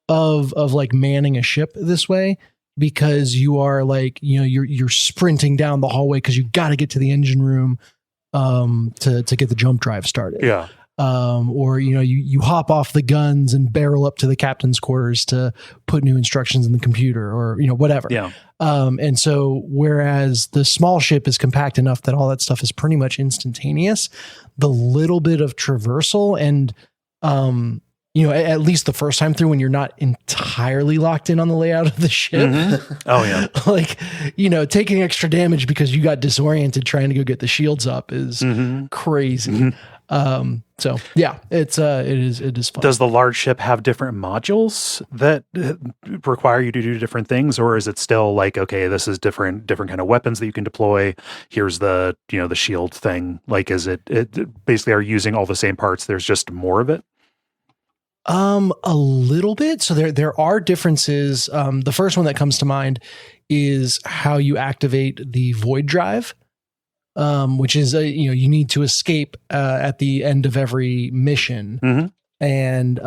of like manning a ship this way, because you are like, you're sprinting down the hallway because you got to get to the engine room to get the jump drive started. Yeah. Or you hop off the guns and barrel up to the captain's quarters to put new instructions in the computer, or whatever. Yeah. And so whereas the small ship is compact enough that all that stuff is pretty much instantaneous, the little bit of traversal and at least the first time through, when you're not entirely locked in on the layout of the ship. Mm-hmm. Oh yeah. Like, taking extra damage because you got disoriented trying to go get the shields up is crazy. Mm-hmm. So yeah, it is fun. Does the large ship have different modules that require you to do different things, or is it still like, okay, this is different kind of weapons that you can deploy? Here's the the shield thing. Like, is it basically are you using all the same parts? There's just more of it. A little bit. So there are differences. The first one that comes to mind is how you activate the void drive, which is you need to escape at the end of every mission. Mm-hmm. And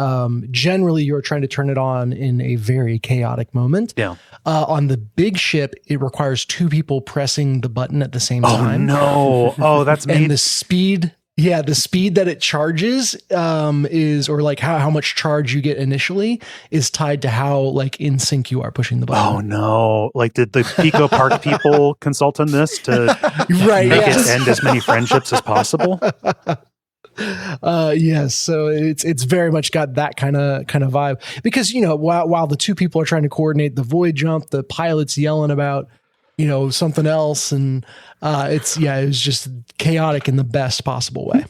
generally you're trying to turn it on in a very chaotic moment. Yeah. On the big ship, it requires 2 people pressing the button at the same time. Oh no. Oh, that's me. And the speed that it charges is, or like how much charge you get initially is tied to how like in sync you are pushing the button. Oh no. Like, did the Pico Park people consult on this to make it end as many friendships as possible? Yes. So it's very much got that kind of vibe, because, while the 2 people are trying to coordinate the void jump, the pilot's yelling about, something else. And it was just chaotic in the best possible way.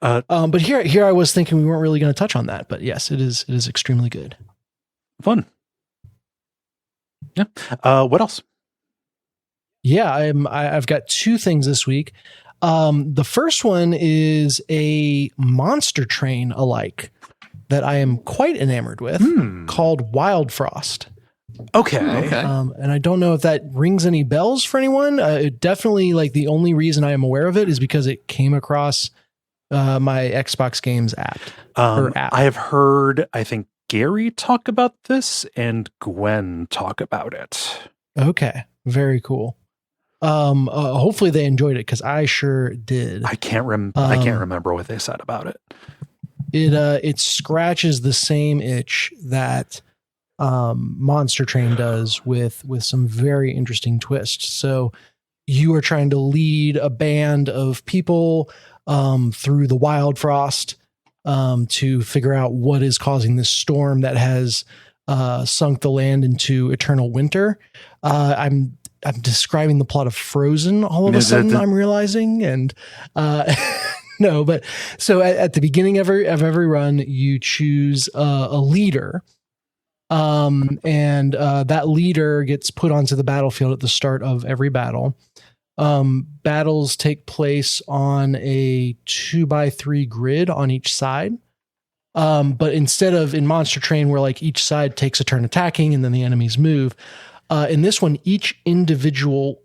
But here I was thinking we weren't really going to touch on that, but yes, it is extremely good. Fun. Yeah. What else? Yeah, I've got 2 things this week. The first one is a monster train alike that I am quite enamored with, called Wildfrost. Okay. And I don't know if that rings any bells for anyone. It definitely, like, the only reason I am aware of it is because it came across my Xbox Games app. I have heard, I think, Gary talk about this and Gwen talk about it. Okay. Very cool. Hopefully they enjoyed it, because I sure did. I can't remember what they said about it. It scratches the same itch that Monster Train does with some very interesting twists. So you are trying to lead a band of people through the Wildfrost to figure out what is causing this storm that has sunk the land into eternal winter. I'm describing the plot of Frozen all of a sudden, I'm realizing. And no, but so at the beginning of every run, you choose a leader. And that leader gets put onto the battlefield at the start of every battle. Battles take place on a 2x3 grid on each side. But instead of in Monster Train, where like each side takes a turn attacking and then the enemies move, in this one, each individual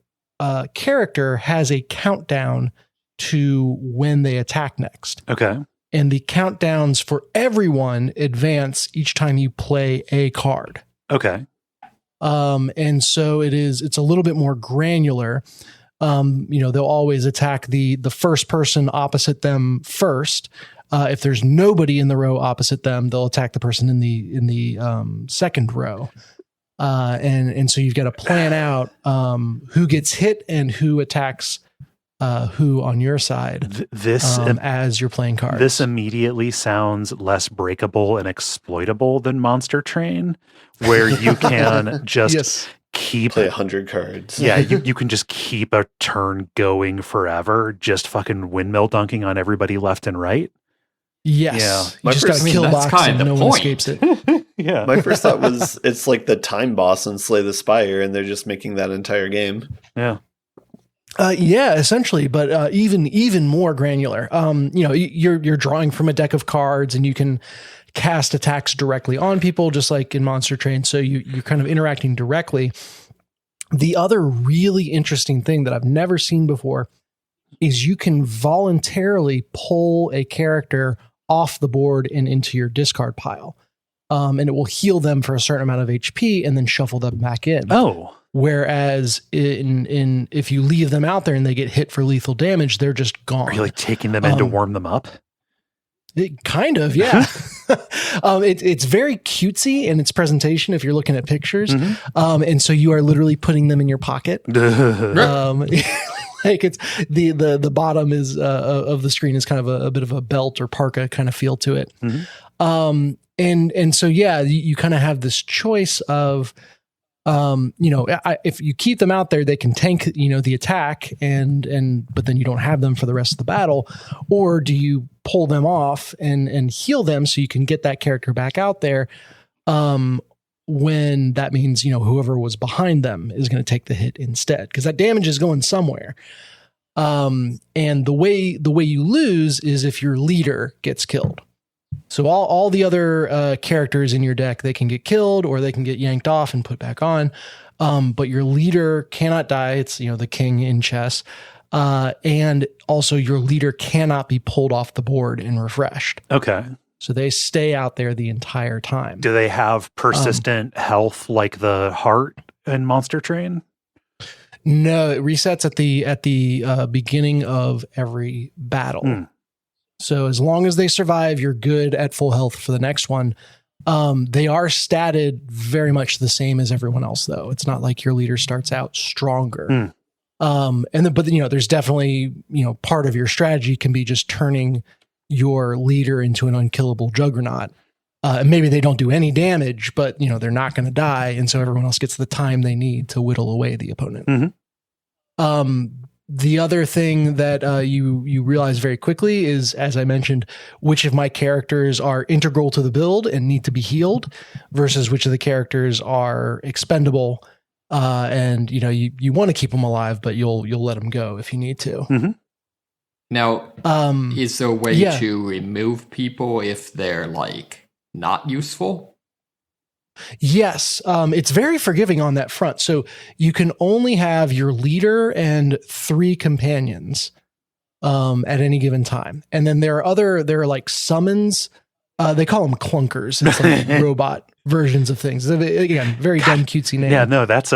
character has a countdown to when they attack next. Okay. And the countdowns for everyone advance each time you play a card. Okay. And so it's a little bit more granular. They'll always attack the first person opposite them first. If there's nobody in the row opposite them, they'll attack the person in the second row. And so you've got to plan out who gets hit and who attacks who on your side. As you're playing cards. This immediately sounds less breakable and exploitable than Monster Train, where you can just play 100 cards. Yeah, you can just keep a turn going forever, just fucking windmill dunking on everybody left and right. Yes. Yeah. You just got to kill box and no one escapes it. Yeah. My first thought was it's like the time boss in Slay the Spire, and they're just making that entire game. Yeah. Yeah, essentially, but even more granular. You're drawing from a deck of cards, and you can cast attacks directly on people, just like in Monster Train. So you're kind of interacting directly. The other really interesting thing that I've never seen before is you can voluntarily pull a character off the board and into your discard pile. And it will heal them for a certain amount of HP and then shuffle them back in. Oh. Whereas in if you leave them out there and they get hit for lethal damage, they're just gone. Are you like taking them in to warm them up? Kind of, yeah. It's very cutesy in its presentation if you're looking at pictures. Mm-hmm. And so you are literally putting them in your pocket. Like it's the bottom is of the screen is kind of a bit of a belt or parka kind of feel to it. Mm-hmm. And so, yeah, you kind of have this choice of, if you keep them out there, they can tank, the attack but then you don't have them for the rest of the battle. Or do you pull them off and heal them so you can get that character back out there? When that means, whoever was behind them is going to take the hit instead, because that damage is going somewhere. And the way you lose is if your leader gets killed. So all the other characters in your deck, they can get killed or they can get yanked off and put back on. But your leader cannot die. It's, the king in chess. And also your leader cannot be pulled off the board and refreshed. Okay. So they stay out there the entire time. Do they have persistent health like the heart in Monster Train? No, it resets at the beginning of every battle. So as long as they survive, you're good at full health for the next one. They are statted very much the same as everyone else, though. It's not like your leader starts out stronger. But there's definitely, part of your strategy can be just turning your leader into an unkillable juggernaut. Maybe they don't do any damage, but they're not going to die, and so everyone else gets the time they need to whittle away the opponent. Mm-hmm. The other thing that you realize very quickly is, as I mentioned, which of my characters are integral to the build and need to be healed, versus which of the characters are expendable, and you want to keep them alive, but you'll let them go if you need to. Mm-hmm. Now, is there a way to remove people if they're not useful? Yes. It's very forgiving on that front. So you can only have your leader and 3 companions at any given time. And then there are summons. They call them clunkers. It's like robot versions of things. Again, very dumb, cutesy name. Yeah, no, that's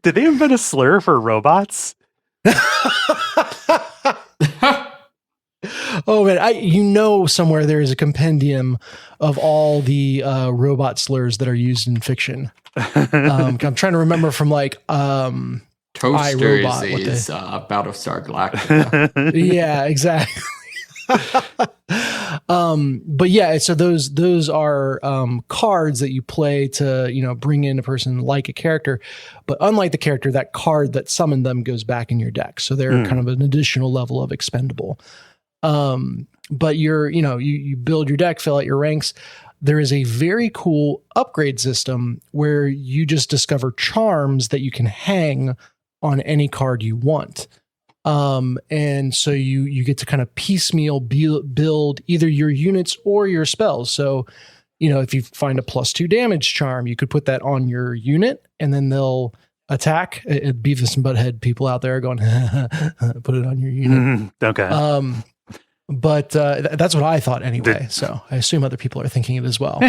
Did they invent a slur for robots? Oh man, somewhere there is a compendium of all the robot slurs that are used in fiction. I'm trying to remember from like Toasters iRobot, is Battlestar Galactica. yeah, exactly. But yeah, so those are cards that you play to bring in a person like a character, but unlike the character, that card that summoned them goes back in your deck, so they're kind of an additional level of expendable. But you build your deck, fill out your ranks. There is a very cool upgrade system where you just discover charms that you can hang on any card you want. And so you get to kind of piecemeal build either your units or your spells. So, if you find a +2 damage charm, you could put that on your unit and then they'll attack. Beavis and Butthead people out there are going, put it on your unit. Okay. But that's what I thought anyway. So I assume other people are thinking it as well.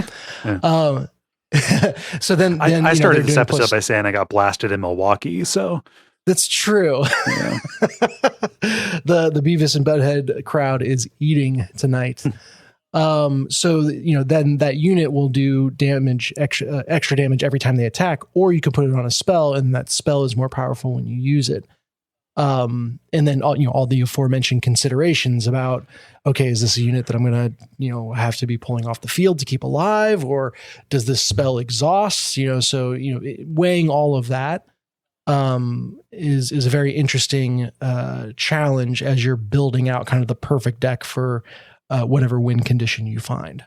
So then I started this episode by saying I got blasted in Milwaukee. So that's true. Yeah. The Beavis and Butthead crowd is eating tonight. So then that unit will do damage, extra damage every time they attack, or you can put it on a spell, and that spell is more powerful when you use it. And then all the aforementioned considerations about, okay, is this a unit that I'm going to, have to be pulling off the field to keep alive, or does this spell exhaust? Weighing all of that is a very interesting challenge as you're building out kind of the perfect deck for whatever win condition you find.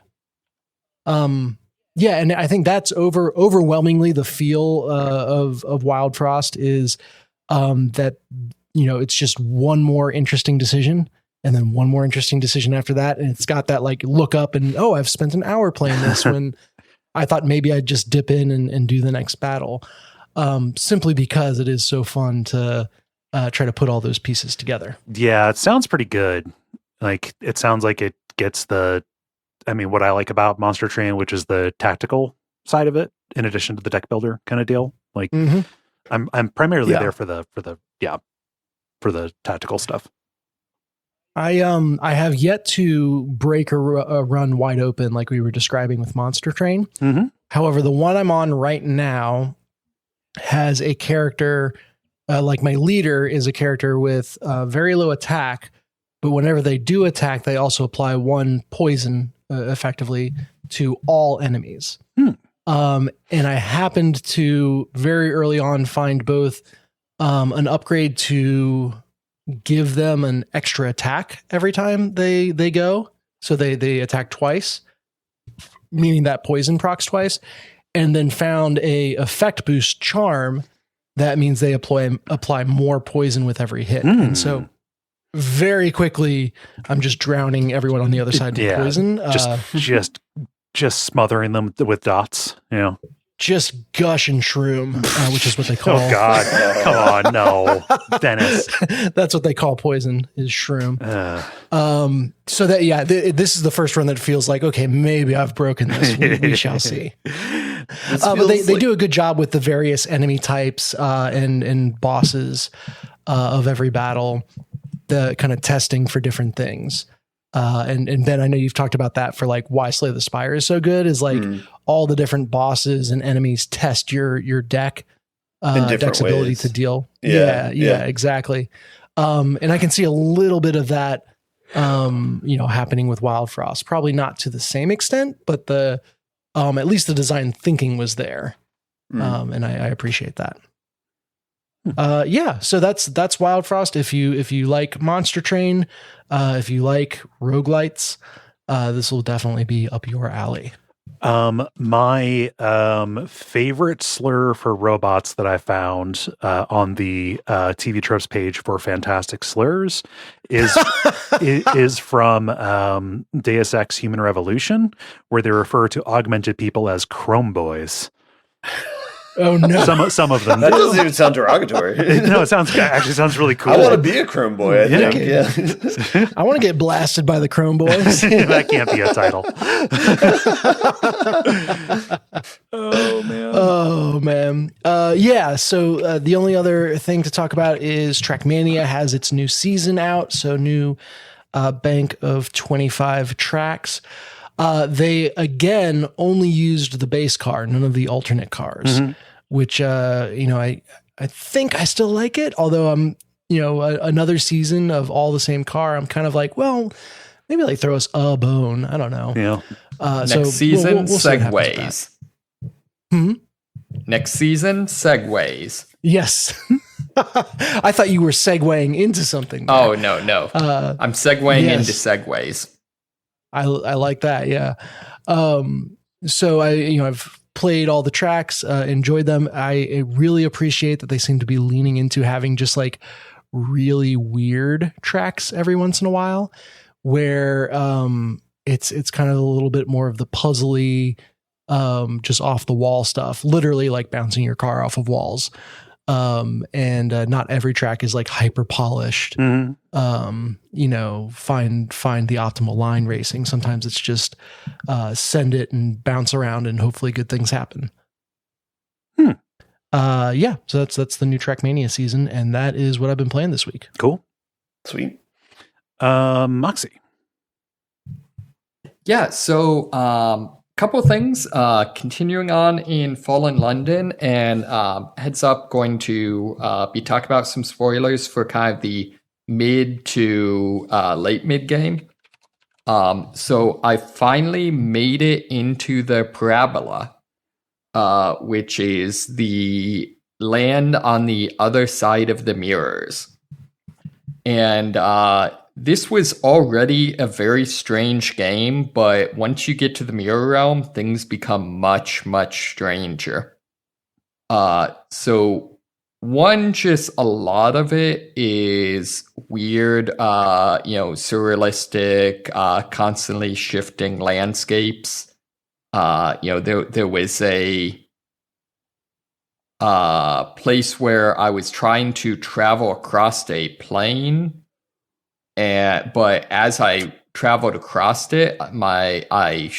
Yeah, and I think that's overwhelmingly the feel of Wildfrost is that it's just one more interesting decision and then one more interesting decision after that, and it's got that like look up and I've spent an hour playing this when I thought maybe I'd just dip in and do the next battle, simply because it is so fun to try to put all those pieces together. Yeah, it sounds pretty good. Like it sounds like it gets what I like about Monster Train, which is the tactical side of it, in addition to the deck builder kind of deal. Like I'm primarily there for the tactical stuff. I have yet to break a run wide open like we were describing with Monster Train. Mm-hmm. However, the one I'm on right now has a character like my leader is a character with very low attack, but whenever they do attack, they also apply 1 poison effectively to all enemies. And I happened to very early on find both an upgrade to give them an extra attack every time they go. So they attack twice, meaning that poison procs twice, and then found a effect boost charm. That means they apply more poison with every hit. And so very quickly, I'm just drowning everyone on the other side with poison. Just smothering them with dots. Yeah. Just gush and shroom, which is what they call. Oh God! Come on, no, Dennis. That's what they call poison is shroom. So that this is the first run that feels like, okay, maybe I've broken this. We shall see. But they do a good job with the various enemy types and bosses of every battle, the kind of testing for different things. And Ben, I know you've talked about that for like why Slay the Spire is so good is like all the different bosses and enemies test your deck, deck's ability to deal. Yeah, exactly. And I can see a little bit of that, happening with Wildfrost, probably not to the same extent, but at least the design thinking was there. And I appreciate that. So that's Wildfrost. If you like Monster Train, if you like roguelites, this will definitely be up your alley. My favorite slur for robots that I found on the TV Tropes page for Fantastic Slurs is from Deus Ex Human Revolution, where they refer to augmented people as Chromeboys. Oh no! Some of them. That doesn't even sound derogatory. No, it actually sounds really cool. I want to be a Chrome Boy. I think. Yeah. I want to get blasted by the Chrome Boys. That can't be a title. Oh man. yeah, so the only other thing to talk about is Trackmania has its new season out. So new bank of 25 tracks. They again only used the base car, none of the alternate cars, which I think I still like it. Although I'm another season of all the same car, I'm kind of like, well, maybe like throw us a bone. I don't know. Yeah. Next season, we'll see what happens with that. segues. Hmm? Next season, segues. Yes. I thought you were segueing into something there. Oh, no. I'm segueing yes. into segues. I like that. Yeah. So I've played all the tracks, enjoyed them. I really appreciate that they seem to be leaning into having just like really weird tracks every once in a while, where it's kind of a little bit more of the puzzly, just off the wall stuff, literally like bouncing your car off of walls. And not every track is like hyper polished. Find the optimal line racing. Sometimes it's just send it and bounce around and hopefully good things happen. Yeah, so that's the new Trackmania season, and that is what I've been playing this week. Cool. Sweet. Moxie. Yeah, so couple of things. Continuing on in Fallen London, and heads up, going to be talking about some spoilers for kind of the mid to late mid game. So I finally made it into the Parabola, which is the land on the other side of the mirrors. And this was already a very strange game, but once you get to the mirror realm, things become much, much stranger. So one, just a lot of it is weird, surrealistic, constantly shifting landscapes. There was a place where I was trying to travel across a plane, but as I traveled across it, I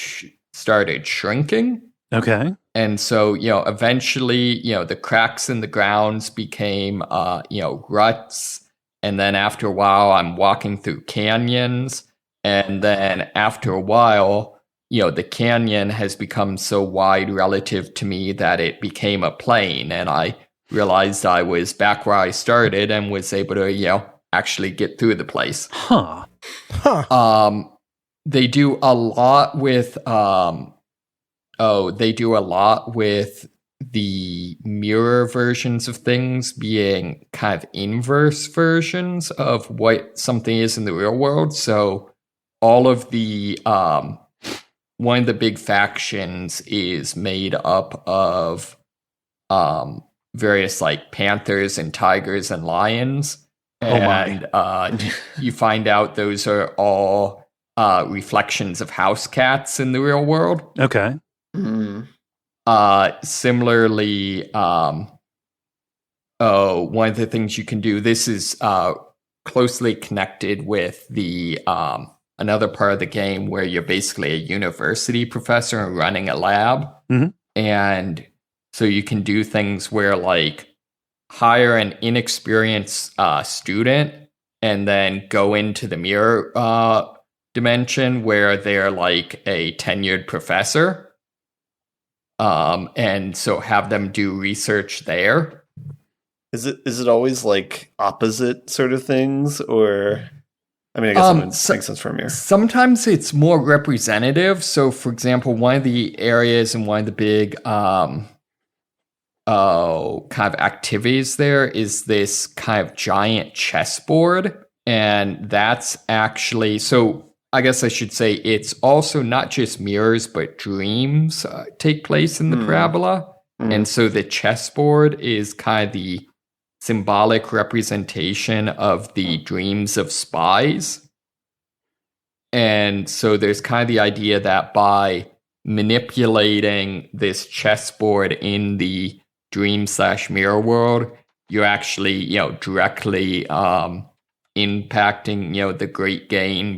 started shrinking. Okay. And so, eventually, the cracks in the grounds became, ruts. And then after a while, I'm walking through canyons. And then after a while, the canyon has become so wide relative to me that it became a plane. And I realized I was back where I started and was able to, actually get through the place. Huh. They do a lot with the mirror versions of things being kind of inverse versions of what something is in the real world. So all of the one of the big factions is made up of various like panthers and tigers and lions. And you find out those are all reflections of house cats in the real world. Okay. Similarly, one of the things you can do, this is closely connected with the another part of the game where you're basically a university professor and running a lab. And so you can do things where like hire an inexperienced student and then go into the mirror dimension where they're like a tenured professor. And so have them do research there. Is it always like opposite sort of things, or I mean, I guess it would make sense from here. Sometimes it's more representative. So, for example, one of the areas and one of the big kind of activities there is this kind of giant chessboard, and that's actually so. I guess I should say it's also not just mirrors, but dreams take place in the parabola. And so the chessboard is kind of the symbolic representation of the dreams of spies. And so there's kind of the idea that by manipulating this chessboard in the dream/mirror world, you're actually, directly impacting, the great game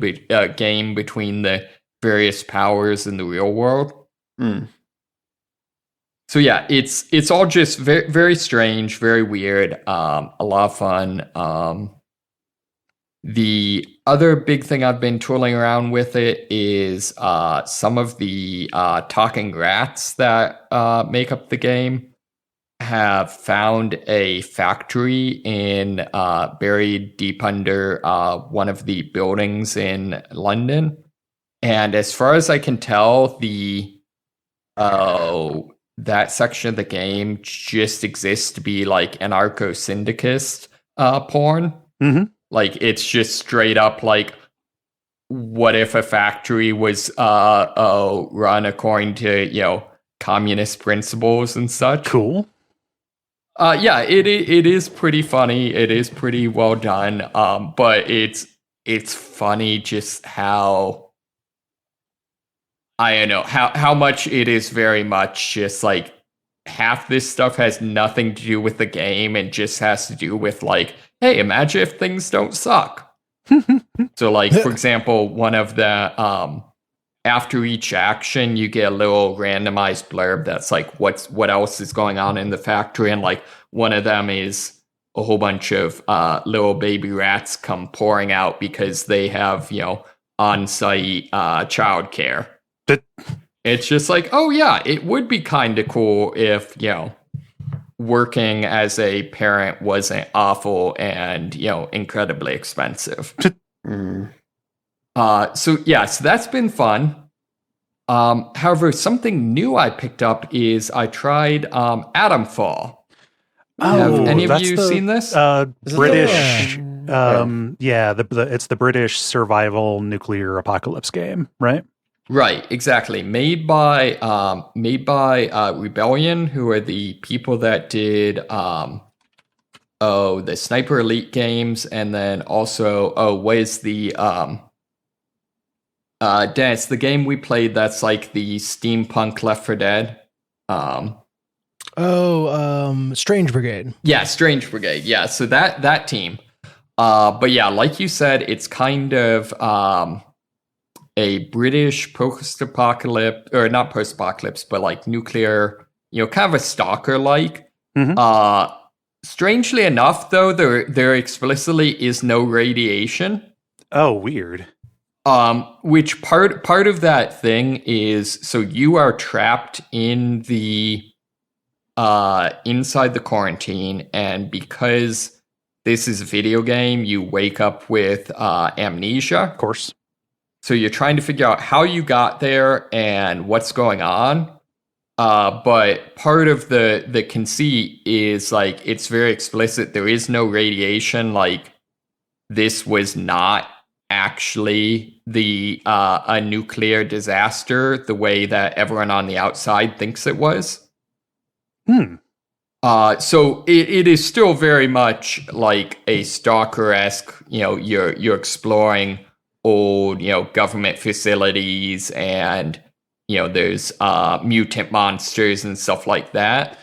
between the various powers in the real world. So So yeah, it's all just very very strange, very weird, a lot of fun. The other big thing I've been tooling around with it is some of the talking rats that make up the game have found a factory in buried deep under one of the buildings in London. And as far as I can tell, that section of the game just exists to be like anarcho-syndicist porn. Mm-hmm. Like, it's just straight up like, what if a factory was run according to, communist principles and such? Cool. Yeah, it is pretty funny. It is pretty well done. But it's funny just how, I don't know, how much it is very much just like half this stuff has nothing to do with the game and just has to do with like, hey, imagine if things don't suck. So like, for example, one of the after each action you get a little randomized blurb that's like what else is going on in the factory, and like one of them is a whole bunch of little baby rats come pouring out because they have on-site childcare. It's just like, oh yeah, it would be kind of cool if working as a parent wasn't awful and incredibly expensive. So that's been fun. However, something new I picked up is I tried Atomfall. Have any of you seen this? British. It's the British survival nuclear apocalypse game, right? Right, exactly. Made by Rebellion, who are the people that did the Sniper Elite games, and then also what is the it's the game we played that's like the steampunk Left 4 Dead. Strange Brigade. Yeah, Strange Brigade. Yeah, so that team. But yeah, like you said, it's kind of a British post-apocalypse, or not post-apocalypse, but like nuclear, kind of a stalker-like. Mm-hmm. Strangely enough, though, there explicitly is no radiation. Oh, weird. Which part of that thing is, so you are trapped in the inside the quarantine, and because this is a video game, you wake up with amnesia. Of course. So you're trying to figure out how you got there and what's going on. But part of the conceit is like, it's very explicit. There is no radiation. Like, this was not actually a nuclear disaster the way that everyone on the outside thinks it was. So it is still very much like a stalker-esque, you're exploring old, government facilities, and, there's mutant monsters and stuff like that.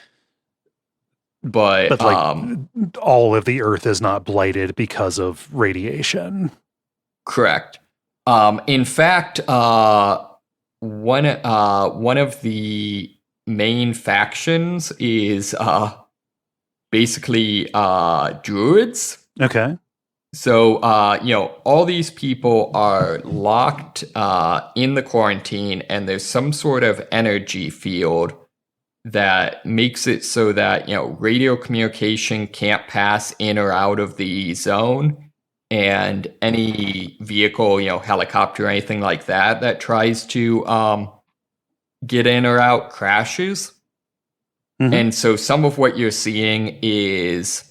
But like, all of the Earth is not blighted because of radiation. Correct. In fact, one of the main factions is basically druids. Okay. So, all these people are locked in the quarantine, and there's some sort of energy field that makes it so that, radio communication can't pass in or out of the zone. And any vehicle, helicopter or anything like that tries to get in or out crashes. Mm-hmm. And so some of what you're seeing is,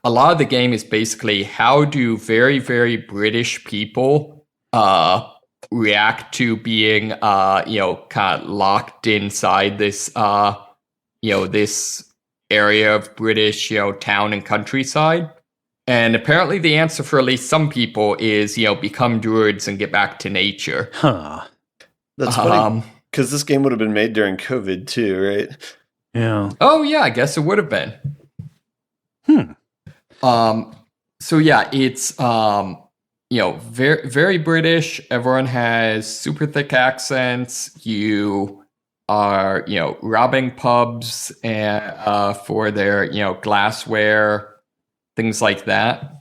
a lot of the game is basically, how do very, very British people react to being, kind of locked inside this, this area of British, town and countryside. And apparently the answer for at least some people is, become druids and get back to nature. Huh. That's funny, because this game would have been made during COVID too, right? Yeah. Oh, yeah, I guess it would have been. So yeah, it's, very, very British. Everyone has super thick accents. You are, robbing pubs and for their, glassware, things like that.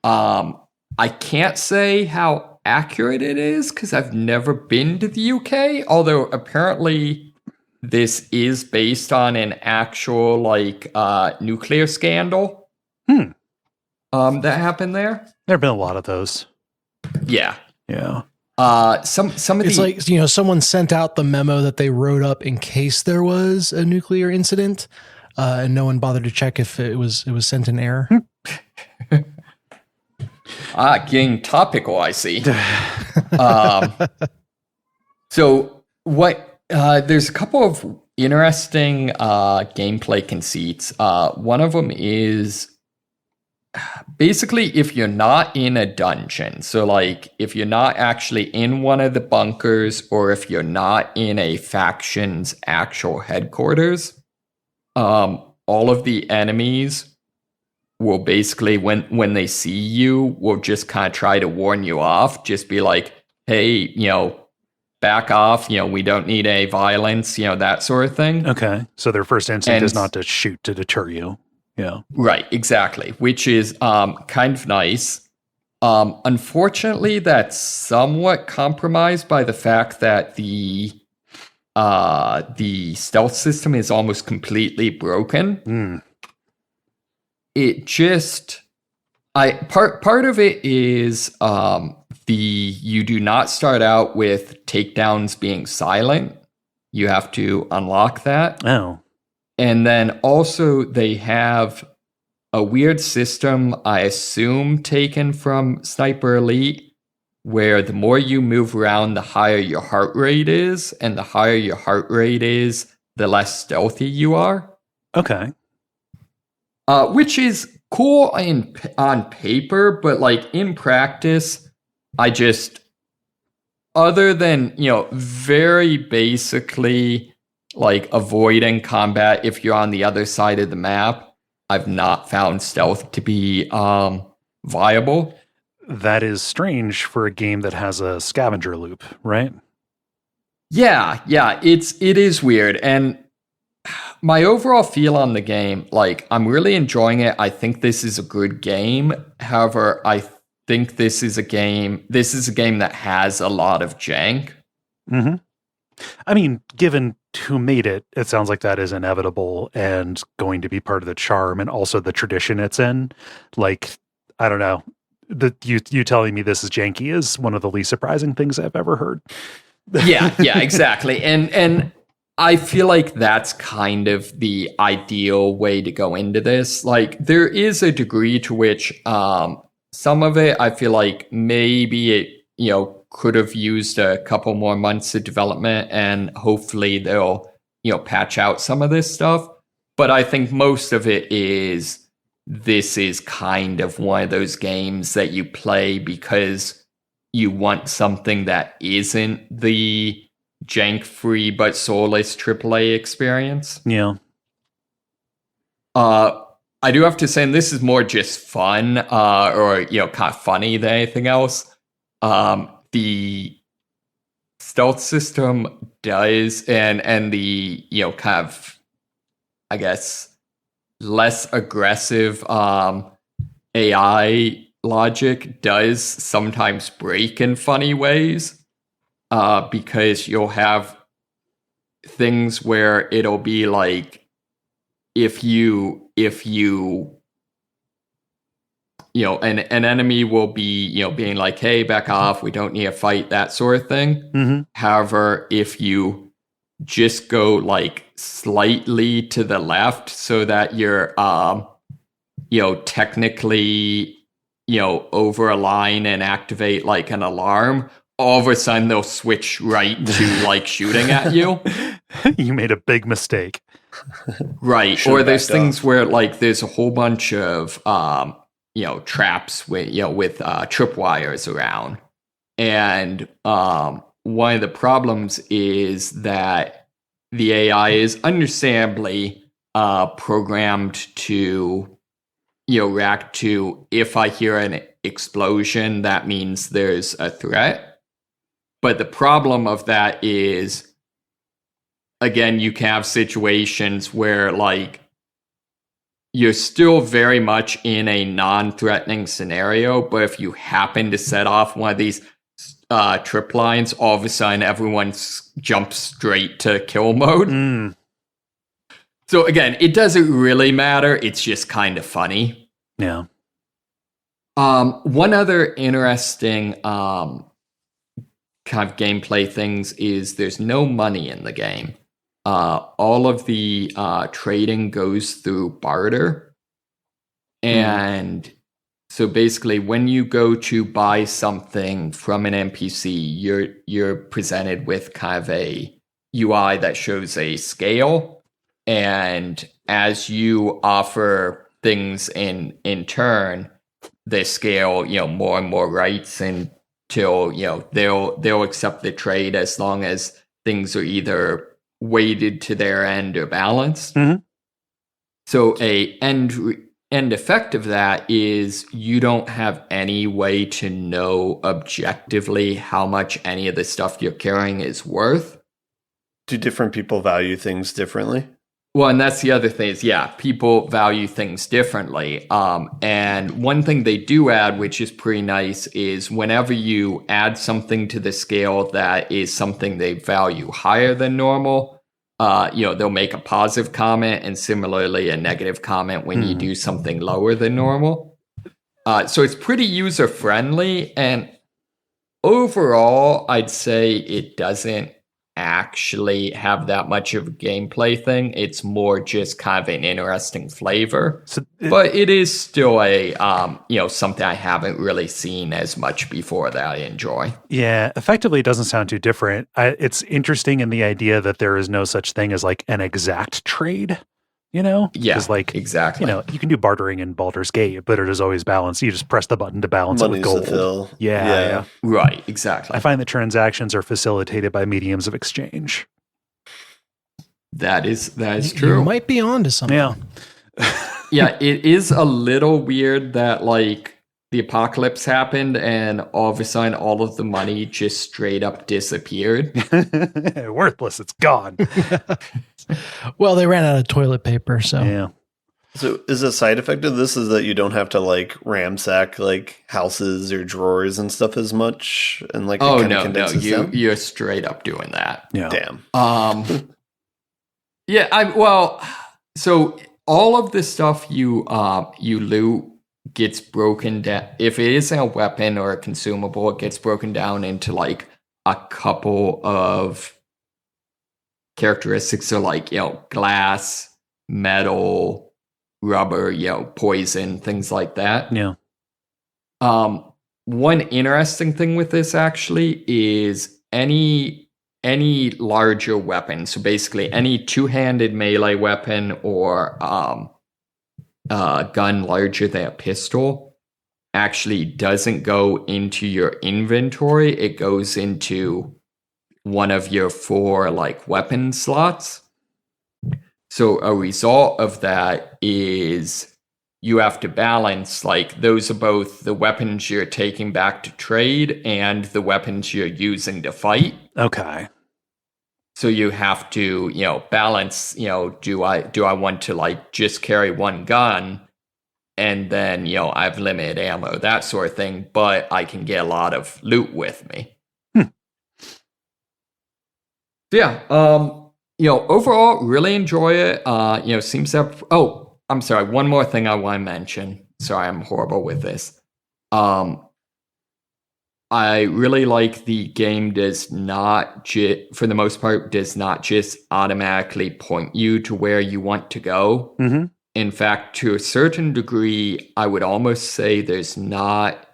I can't say how accurate it is because I've never been to the UK, although apparently this is based on an actual nuclear scandal that happened there. There have been a lot of those. Yeah. Yeah. Some of It's the like, someone sent out the memo that they wrote up in case there was a nuclear incident, and no one bothered to check if it was sent in error. Getting topical, I see. So what? There's a couple of interesting gameplay conceits. One of them is basically if you're not in a dungeon, so if you're not actually in one of the bunkers or if you're not in a faction's actual headquarters, all of the enemies will basically, when they see you, will just kind of try to warn you off, just be like, hey, back off, we don't need any violence, that sort of thing. Okay. So their first instinct is not to shoot to deter you. Yeah. Right, exactly, which is kind of nice. Unfortunately, that's somewhat compromised by the fact that the stealth system is almost completely broken. It just, part of it is you do not start out with takedowns being silent. You have to unlock that. Oh. And then also they have a weird system, I assume taken from Sniper Elite, where the more you move around, the higher your heart rate is, and the higher your heart rate is, the less stealthy you are. Okay. Which is cool on paper, but in practice, I just, other than, very basically avoiding combat if you're on the other side of the map, I've not found stealth to be viable. That is strange for a game that has a scavenger loop, right? Yeah, it is weird. And my overall feel on the game, I'm really enjoying it. I think this is a good game. However, I think this is a game that has a lot of jank. Mm-hmm. I mean, given who made it, it sounds like that is inevitable and going to be part of the charm and also the tradition it's in. I don't know. You telling me this is janky is one of the least surprising things I've ever heard. yeah, exactly. And I feel like that's kind of the ideal way to go into this. There is a degree to which some of it, I feel like maybe it, could have used a couple more months of development and hopefully they'll, patch out some of this stuff. But I think most of it is, this is kind of one of those games that you play because you want something that isn't the jank-free but soulless AAA experience. Yeah. I do have to say, and this is more just fun, or kind of funny than anything else. The stealth system does, and the kind of, I guess, less aggressive AI logic does sometimes break in funny ways, because you'll have things where it'll be if you an enemy will be, being like, hey, back off, we don't need a fight, that sort of thing. Mm-hmm. However, if you just go slightly to the left so that you're, technically, over a line and activate an alarm, all of a sudden they'll switch right to shooting at you. You made a big mistake. Right. Or there's things where there's a whole bunch of traps with tripwires around. And one of the problems is that the AI is understandably programmed to react to, if I hear an explosion, that means there's a threat. But the problem of that is again, you can have situations where like you're still very much in a non-threatening scenario, but if you happen to set off one of these trip lines, all of a sudden everyone jumps straight to kill mode. So again, it doesn't really matter. It's just kind of funny. Yeah. One other interesting kind of gameplay things is there's no money in the game. All of the trading goes through barter. And so basically when you go to buy something from an NPC, you're presented with kind of a UI that shows a scale. And as you offer things in turn, they scale, more and more rights until, they'll accept the trade as long as things are either weighted to their end or balanced. So a end effect of that is you don't have any way to know objectively how much any of the stuff you're carrying is worth. Do different people value things differently? Well, and that's the other thing is, people value things differently. And one thing they do add, which is pretty nice, is whenever you add something to the scale that is something they value higher than normal, they'll make a positive comment and similarly a negative comment when you do something lower than normal. So it's pretty user-friendly. And overall, I'd say it doesn't actually have that much of a gameplay thing. It's more just kind of an interesting flavor. But it is still a something I haven't really seen as much before that I enjoy. Yeah, effectively it doesn't sound too different. It's interesting in the idea that there is no such thing as like an exact trade, Yeah, like exactly. You can do bartering in Baldur's Gate, but it is always balanced. You just press the button to balance Money's it with the gold. fill. Yeah. Right, exactly. I find that transactions are facilitated by mediums of exchange. That is true. You might be onto something. Yeah. Yeah, it is a little weird that like the apocalypse happened and all of a sudden all of the money just straight up disappeared. Worthless. It's gone. Well, they ran out of toilet paper, so. Yeah. So is a side effect of this is that you don't have to like ransack like houses or drawers and stuff as much and like you're straight up doing that. Yeah. Damn. So all of the stuff you loot gets broken down. If it isn't a weapon or a consumable, it gets broken down into like a couple of characteristics. So like, glass, metal, rubber, poison, things like that. Yeah. One interesting thing with this actually is any larger weapon. So basically any two-handed melee weapon or gun larger than a pistol actually doesn't go into your inventory. It goes into one of your 4 like weapon slots. So a result of that is you have to balance, like, those are both the weapons you're taking back to trade and the weapons you're using to fight. Okay. So you have to, balance, do I want to like just carry one gun and then, I have limited ammo, that sort of thing, but I can get a lot of loot with me. Yeah. Overall, really enjoy it. Seems to have, I'm sorry. One more thing I want to mention. Sorry, I'm horrible with this. I really like the game does not, for the most part, does not just automatically point you to where you want to go. Mm-hmm. In fact, to a certain degree, I would almost say there's not,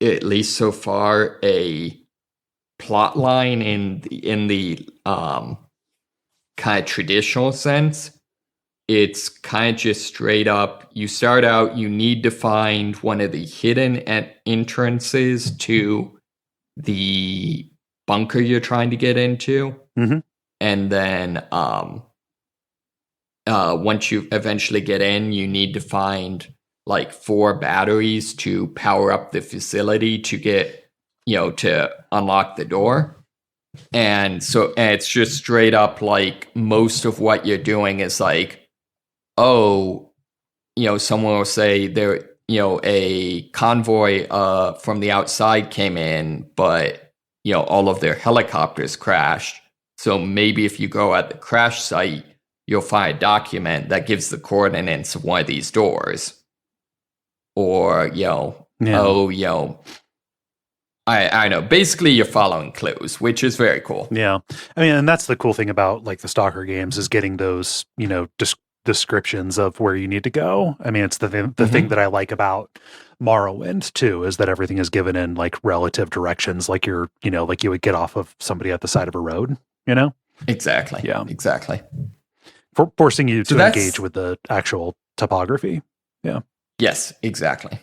at least so far, a plot line in the kind of traditional sense. It's kind of just straight up, you start out, you need to find one of the hidden entrances to the bunker you're trying to get into. Mm-hmm. And then once you eventually get in, you need to find like 4 batteries to power up the facility to get, to unlock the door. And so and it's just straight up like most of what you're doing is like, oh, someone will say there, a convoy from the outside came in, but all of their helicopters crashed. So maybe if you go at the crash site, you'll find a document that gives the coordinates of one of these doors. Or, I know. Basically, you're following clues, which is very cool. Yeah. I mean, and that's the cool thing about like the Stalker games is getting those, descriptions of where you need to go. I mean, it's the thing that I like about Morrowind too, is that everything is given in like relative directions, like you're, like you would get off of somebody at the side of a road, Exactly. Yeah. Exactly. Forcing you to engage with the actual topography. Yeah. Yes, exactly.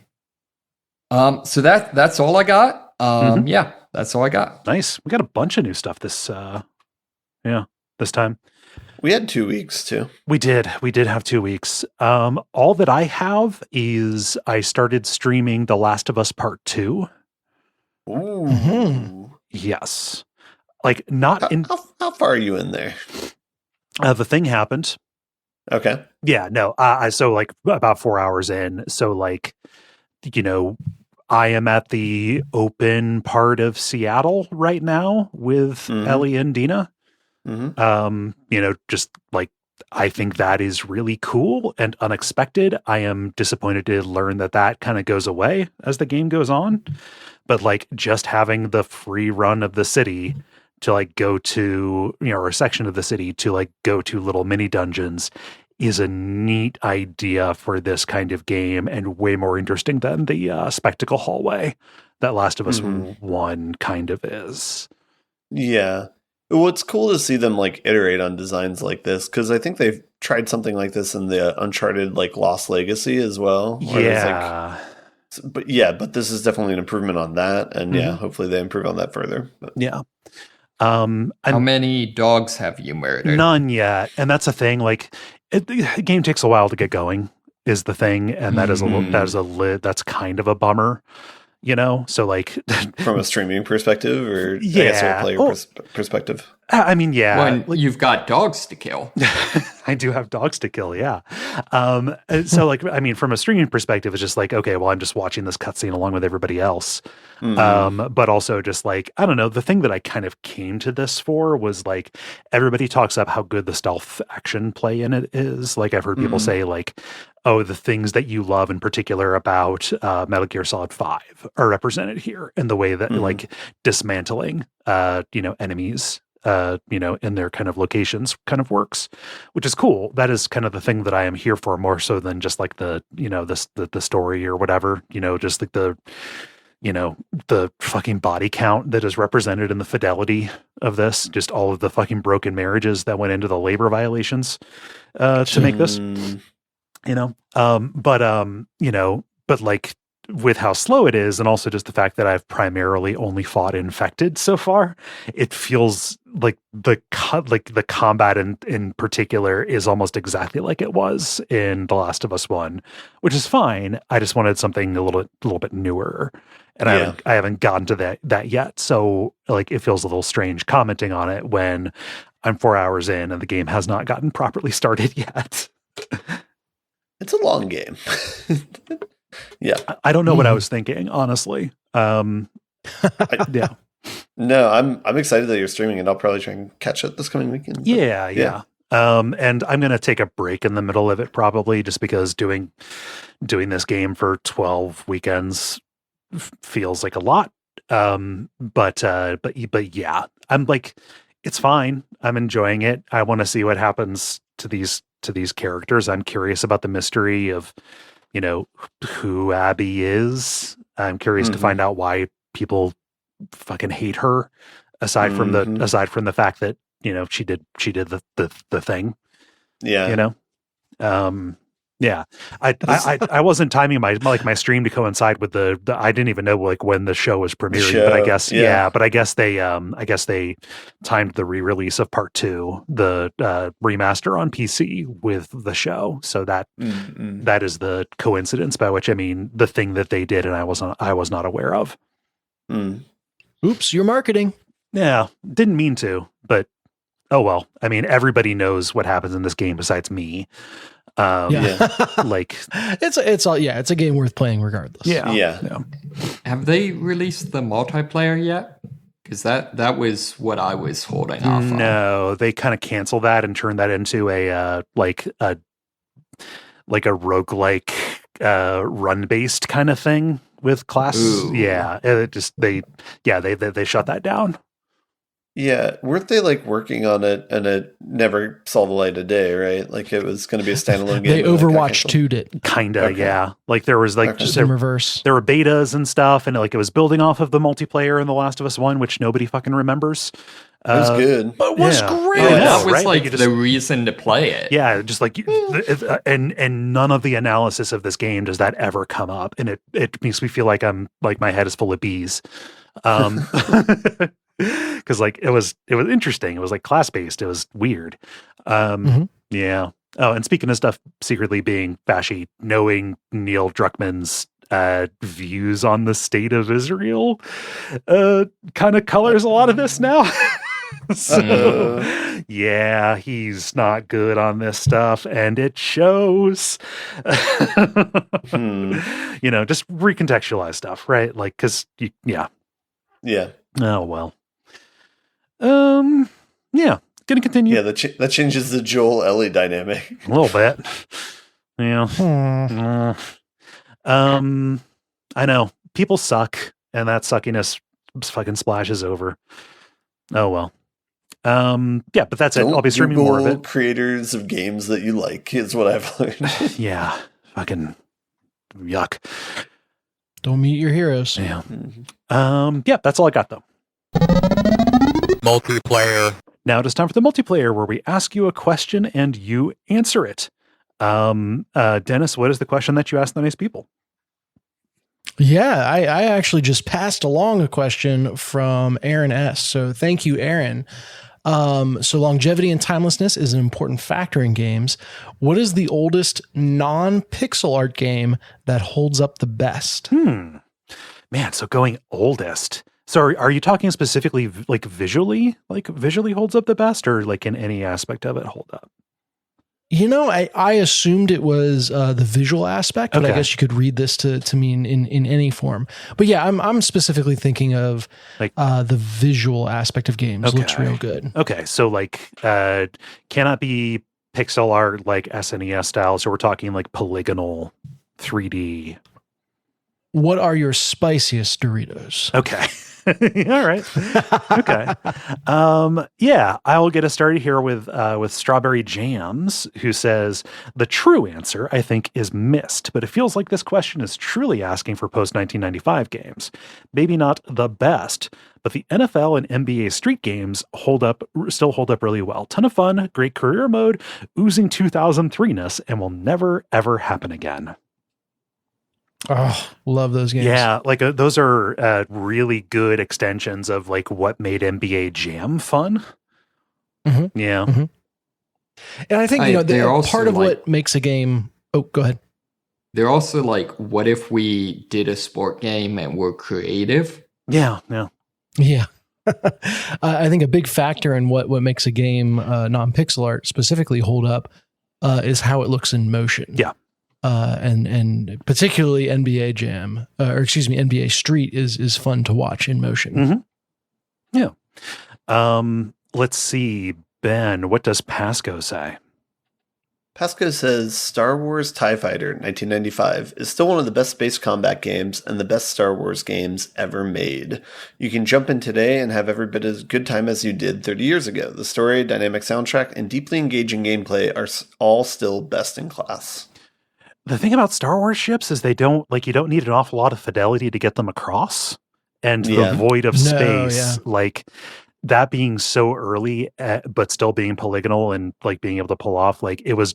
So that's all I got. Yeah, that's all I got. Nice. We got a bunch of new stuff this time. We had 2 weeks too. We did have 2 weeks. All that I have is I started streaming The Last of Us Part 2. Ooh. Yes. Like not in how far are you in there? The thing happened. Okay. Yeah, no. So like about 4 hours in. So like, I am at the open part of Seattle right now with Ellie and Dina. Just like, I think that is really cool and unexpected. I am disappointed to learn that kind of goes away as the game goes on. But like just having the free run of the city to like go to, or a section of the city to like go to little mini dungeons is a neat idea for this kind of game and way more interesting than the spectacle hallway that Last of Us 1 kind of is. Yeah. Well, it's cool to see them like iterate on designs like this, because I think they've tried something like this in the Uncharted like Lost Legacy as well. Yeah. But this is definitely an improvement on that, and hopefully they improve on that further. But. Yeah. How many dogs have you murdered? None yet, and that's a thing. Like, the game takes a while to get going, is the thing, and that's kind of a bummer. So like from a streaming perspective, or I guess from a player perspective. I mean, yeah, when you've got dogs to kill. I do have dogs to kill. Yeah. So like, I mean, from a streaming perspective, it's just like, okay, well, I'm just watching this cutscene along with everybody else. But also just like, I don't know, the thing that I kind of came to this for was like, everybody talks up how good the stealth action play in it is. Like I've heard people say like, oh, the things that you love in particular about Metal Gear Solid 5 are represented here in the way that like dismantling, enemies, in their kind of locations kind of works, which is cool. That is kind of the thing that I am here for more so than just like the story or whatever, just like the fucking body count that is represented in the fidelity of this, just all of the fucking broken marriages that went into the labor violations to make this. But like with how slow it is, and also just the fact that I've primarily only fought infected so far, it feels like the combat in particular is almost exactly like it was in The Last of Us 1, which is fine. I just wanted something a little bit newer, and I haven't gotten to that yet. So like it feels a little strange commenting on it when I'm 4 hours in and the game has not gotten properly started yet. It's a long game. Yeah. I don't know what I was thinking, honestly. Yeah. No, I'm excited that you're streaming it. I'll probably try and catch it this coming weekend. But, yeah. And I'm going to take a break in the middle of it probably just because doing this game for 12 weekends feels like a lot. But yeah, I'm like, it's fine. I'm enjoying it. I want to see what happens to these characters. I'm curious about the mystery of, who Abby is. I'm curious to find out why people fucking hate her, aside from the fact that, she did the thing. Yeah. Yeah. I wasn't timing my stream to coincide with the I didn't even know like when the show was premiering, but I guess they timed the re-release of part 2, the remaster on PC with the show. So that is the coincidence by which, I mean, the thing that they did and I was not aware of. Oops, you're marketing. Yeah, didn't mean to, but oh well. I mean, everybody knows what happens in this game besides me. Like it's a game worth playing regardless. Yeah. Have they released the multiplayer yet? Because that was what I was holding off on. No, they kind of cancel that and turn that into a roguelike run based kind of thing with class. Ooh. Yeah, they shut that down. Yeah, weren't they like working on it and it never saw the light of day, right? Like it was going to be a standalone game. They Overwatch 2'd it. Kinda, Okay. yeah. Like there was like Just in reverse. there were betas and stuff, and like it was building off of the multiplayer in The Last of Us 1, which nobody fucking remembers. It was good. It was Yeah. great. Yeah, I know, that was right? like Like, the reason to play it. Yeah, just like and none of the analysis of this game does that ever come up, and it makes me feel like my head is full of bees. Because like it was interesting. It was like class based. It was weird. Yeah. Oh, and speaking of stuff secretly being fashy, knowing Neil Druckmann's views on the state of Israel kind of colors a lot of this now. So yeah, he's not good on this stuff, and it shows. You know, just recontextualize stuff, right? Like, because yeah. Oh well. Yeah, gonna continue. Yeah, that changes the Joel Ellie dynamic. A little bit. Yeah. I know people suck, and that suckiness fucking splashes over. Oh well. Yeah, but that's it. I'll be streaming more of it. Creators of games that you like is what I've learned. Yeah, fucking yuck. Don't meet your heroes. Yeah. Yeah, that's all I got though. Multiplayer. Now it is time for the multiplayer, where we ask you a question and you answer it. Dennis, what is the question that you asked the nice people? Yeah, I actually just passed along a question from Aaron S. So thank you, Aaron. So longevity and timelessness is an important factor in games. What is the oldest non-pixel art game that holds up the best? Man, so going oldest. So are you talking specifically like visually holds up the best, or like in any aspect of it hold up? You know, I assumed it was the visual aspect, but I guess you could read this to mean in any form. But yeah, I'm specifically thinking of like the visual aspect of games. Looks real good. Okay, so like cannot be pixel art like SNES style. So we're talking like polygonal 3D. What are your spiciest Doritos? Okay. All right. Okay. Yeah, I will get us started here with Strawberry Jams, who says the true answer, I think, is missed, but it feels like this question is truly asking for post 1995 games. Maybe not the best, but the NFL and NBA Street games still hold up really well. Ton of fun, great career mode, oozing 2003ness, and will never ever happen again. Oh, love those games. Yeah, like those are really good extensions of like what made NBA Jam fun. Mm-hmm. Yeah. Mm-hmm. And I think, part of what makes a game... Oh, go ahead. They're also like, what if we did a sport game and we're creative? Yeah. I think a big factor in what makes a game non-pixel art specifically hold up is how it looks in motion. Yeah. And particularly NBA Street is fun to watch in motion. Mm-hmm. Yeah. Let's see, Ben, what does Pasco say? Pasco says Star Wars TIE Fighter 1995 is still one of the best space combat games and the best Star Wars games ever made. You can jump in today and have every bit as good time as you did 30 years ago. The story, dynamic soundtrack, and deeply engaging gameplay are all still best in class. The thing about Star Wars ships is you don't need an awful lot of fidelity to get them across, and the void of space, like that being so early, but still being polygonal and like being able to pull off, like it was,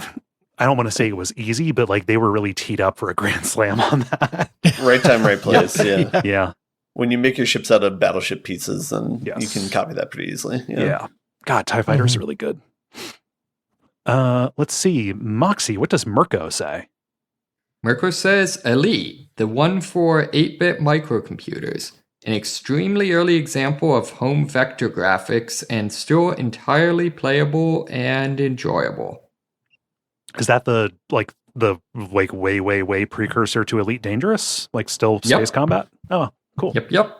I don't want to say it was easy, but like they were really teed up for a grand slam on that. Right time, right place. Yeah. When you make your ships out of battleship pieces, then you can copy that pretty easily. Yeah. God, TIE Fighter is really good. Let's see. Moxie, what does Mirko say? Mirko says Elite, the one for 8-bit microcomputers. an extremely early example of home vector graphics and still entirely playable and enjoyable. Is that the way precursor to Elite Dangerous? Like still space combat? Oh, cool. Yep.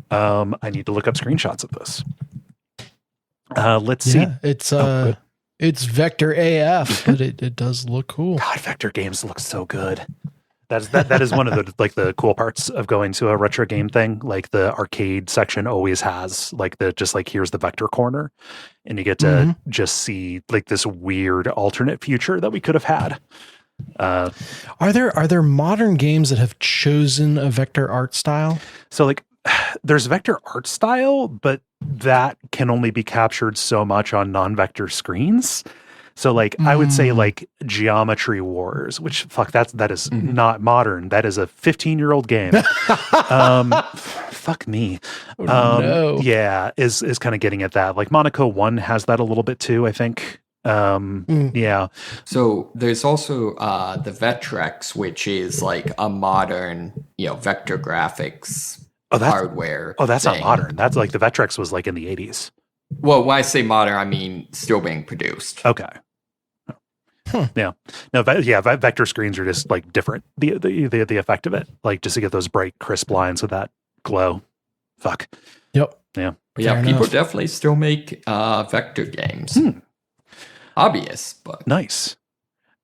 I need to look up screenshots of this. Let's see. It's Vector AF, but it does look cool. God, Vector games look so good. That is one of the cool parts of going to a retro game thing. Like the arcade section always has here's the Vector corner, and you get to just see like this weird alternate future that we could have had. Are there modern games that have chosen a Vector art style? So like there's Vector art style, but that can only be captured so much on non-vector screens. So like I would say like Geometry Wars, which that is not modern. That is a 15-year-old game. Fuck me. No. Yeah, is kind of getting at that. Like Monaco 1 has that a little bit too, I think. Yeah. So there's also the Vectrex, which is like a modern, vector graphics hardware. Oh, that's thing. not modern. That's like the Vectrex was like in the 80s. Well, when I say modern, I mean still being produced. Okay. Yeah. No. Vector screens are just like different. The effect of it, like just to get those bright, crisp lines with that glow. Fuck. Yep. Yeah. But yeah, Fair people enough. definitely still make vector games. Obvious, but Nice.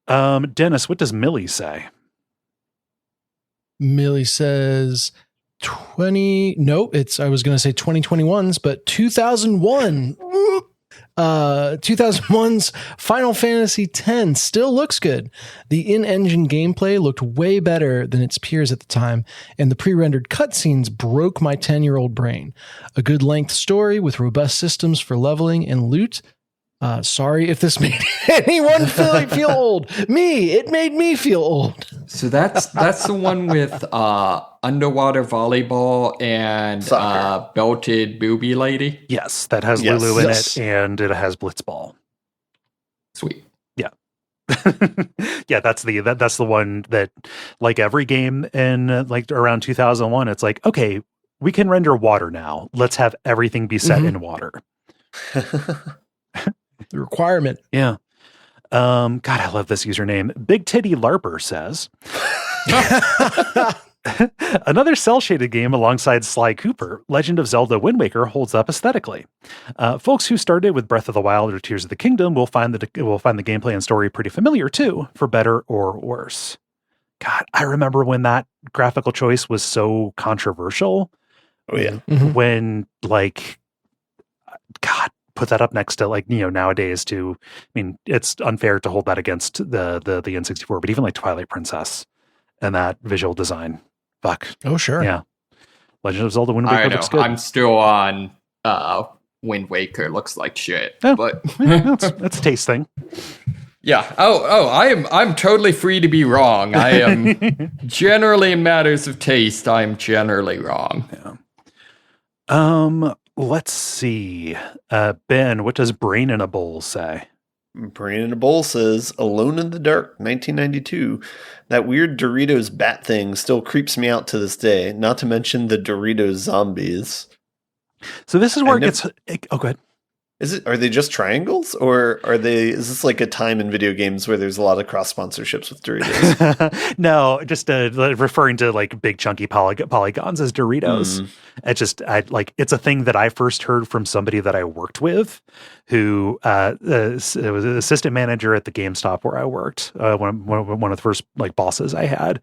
Dennis, what does Millie say? Millie says 2021's, but 2001. 2001's Final Fantasy X still looks good. The in-engine gameplay looked way better than its peers at the time, and the pre-rendered cutscenes broke my 10-year-old brain. A good length story with robust systems for leveling and loot. Sorry if this made anyone feel old. It made me feel old. so that's the one with underwater volleyball and belted booby lady. Yes, that has Yes. Lulu in Yes. it, and it has Blitzball. Sweet. Yeah, that's the one that, like every game in like around 2001, it's like, okay, we can render water now. Let's have everything be set in water. The requirement. Yeah. God, I love this username. Big Titty Larper says, another cel-shaded game alongside Sly Cooper, Legend of Zelda Wind Waker holds up aesthetically. Folks who started with Breath of the Wild or Tears of the Kingdom will find the gameplay and story pretty familiar too, for better or worse. God, I remember when that graphical choice was so controversial. Oh yeah. When like, God, put that up next to like, nowadays to, I mean, it's unfair to hold that against the N64, but even like Twilight Princess and that visual design. Fuck. Oh, sure. Yeah. Legend of Zelda Wind Waker I know. looks good. I'm still on Wind Waker. Looks like shit. Oh. But That's a taste thing. yeah. I'm totally free to be wrong. I am generally in matters of taste. I'm generally wrong. Yeah. Let's see. Ben, what does Brain in a Bowl say? Brain in a Bowl says, Alone in the Dark, 1992. That weird Doritos bat thing still creeps me out to this day, not to mention the Doritos zombies. So this is where it gets... Oh, go ahead. Are they just triangles, or is this like a time in video games where there's a lot of cross sponsorships with Doritos? No, just referring to like big chunky polygons as Doritos. It's a thing that I first heard from somebody that I worked with, who was an assistant manager at the GameStop where I worked. One of the first like bosses I had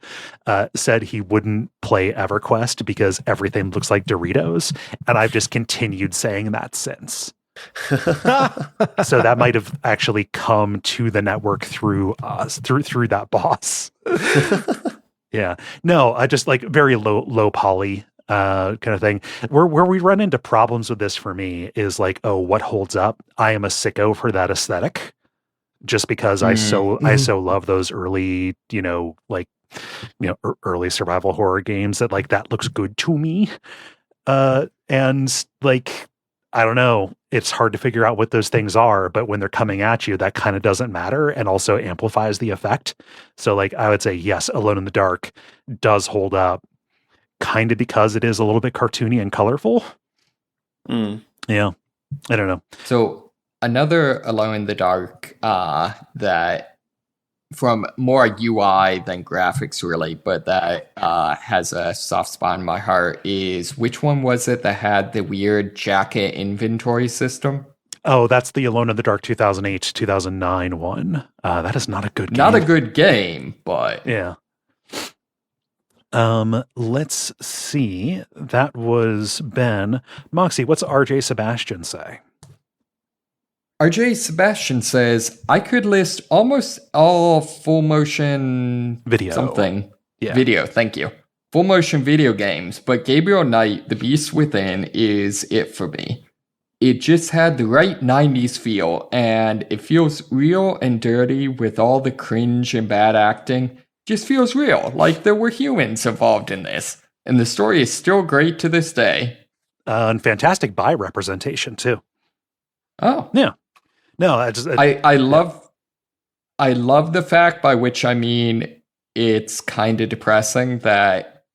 said he wouldn't play EverQuest because everything looks like Doritos, and I've just continued saying that since. So that might have actually come to the network through us, through that boss. Yeah. No, I just like very low poly kind of thing. Where we run into problems with this for me is like, oh, what holds up? I am a sicko for that aesthetic, just because I so love those early, early survival horror games that looks good to me. And like, I don't know, it's hard to figure out what those things are, but when they're coming at you, that kind of doesn't matter and also amplifies the effect. So like, I would say, yes, Alone in the Dark does hold up. kind of because it is a little bit cartoony and colorful. Yeah, I don't know. So another Alone in the Dark that from more UI than graphics really, but that has a soft spot in my heart is, which one was it that had the weird jacket inventory system? Oh, that's the Alone in the Dark 2008-2009 one. That is not a good game. Not a good game, but yeah. Let's see. That was Ben. Moxie, what's RJ Sebastian say? RJ Sebastian says, I could list almost all full motion Video. something. Yeah. Video, thank you. Full motion video games, but Gabriel Knight, The Beast Within is it for me. It just had the right 90s feel, and it feels real and dirty with all the cringe and bad acting. Just feels real, like there were humans involved in this. And the story is still great to this day. And fantastic bi representation, too. Oh. Yeah. No, I love the fact, by which I mean it's kind of depressing that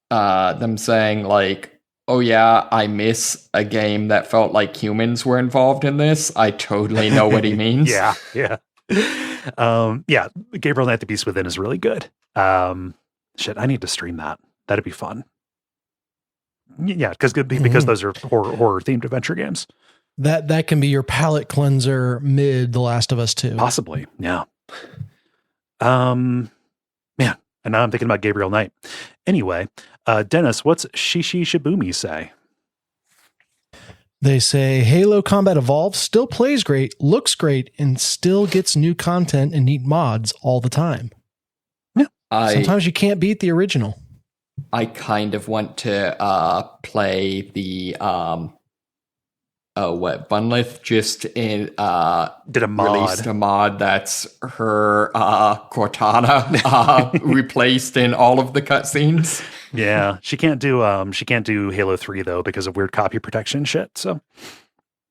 them saying like, oh yeah, I miss a game that felt like humans were involved in this. I totally know what he means. yeah. Yeah, Gabriel Knight, The Beast Within is really good. Shit, I need to stream that. That'd be fun. Yeah, because those are horror themed adventure games. That can be your palate cleanser mid The Last of Us 2. Possibly, yeah. Man, and now I'm thinking about Gabriel Knight. Anyway, Dennis, what's Shishi Shibumi say? They say Halo Combat Evolved still plays great, looks great, and still gets new content and neat mods all the time. Yeah. Sometimes you can't beat the original. I kind of want to play the Bunlith just did a mod. Released a mod that's her Cortana replaced in all of the cutscenes. Yeah, she can't do Halo 3 though because of weird copy protection shit. So,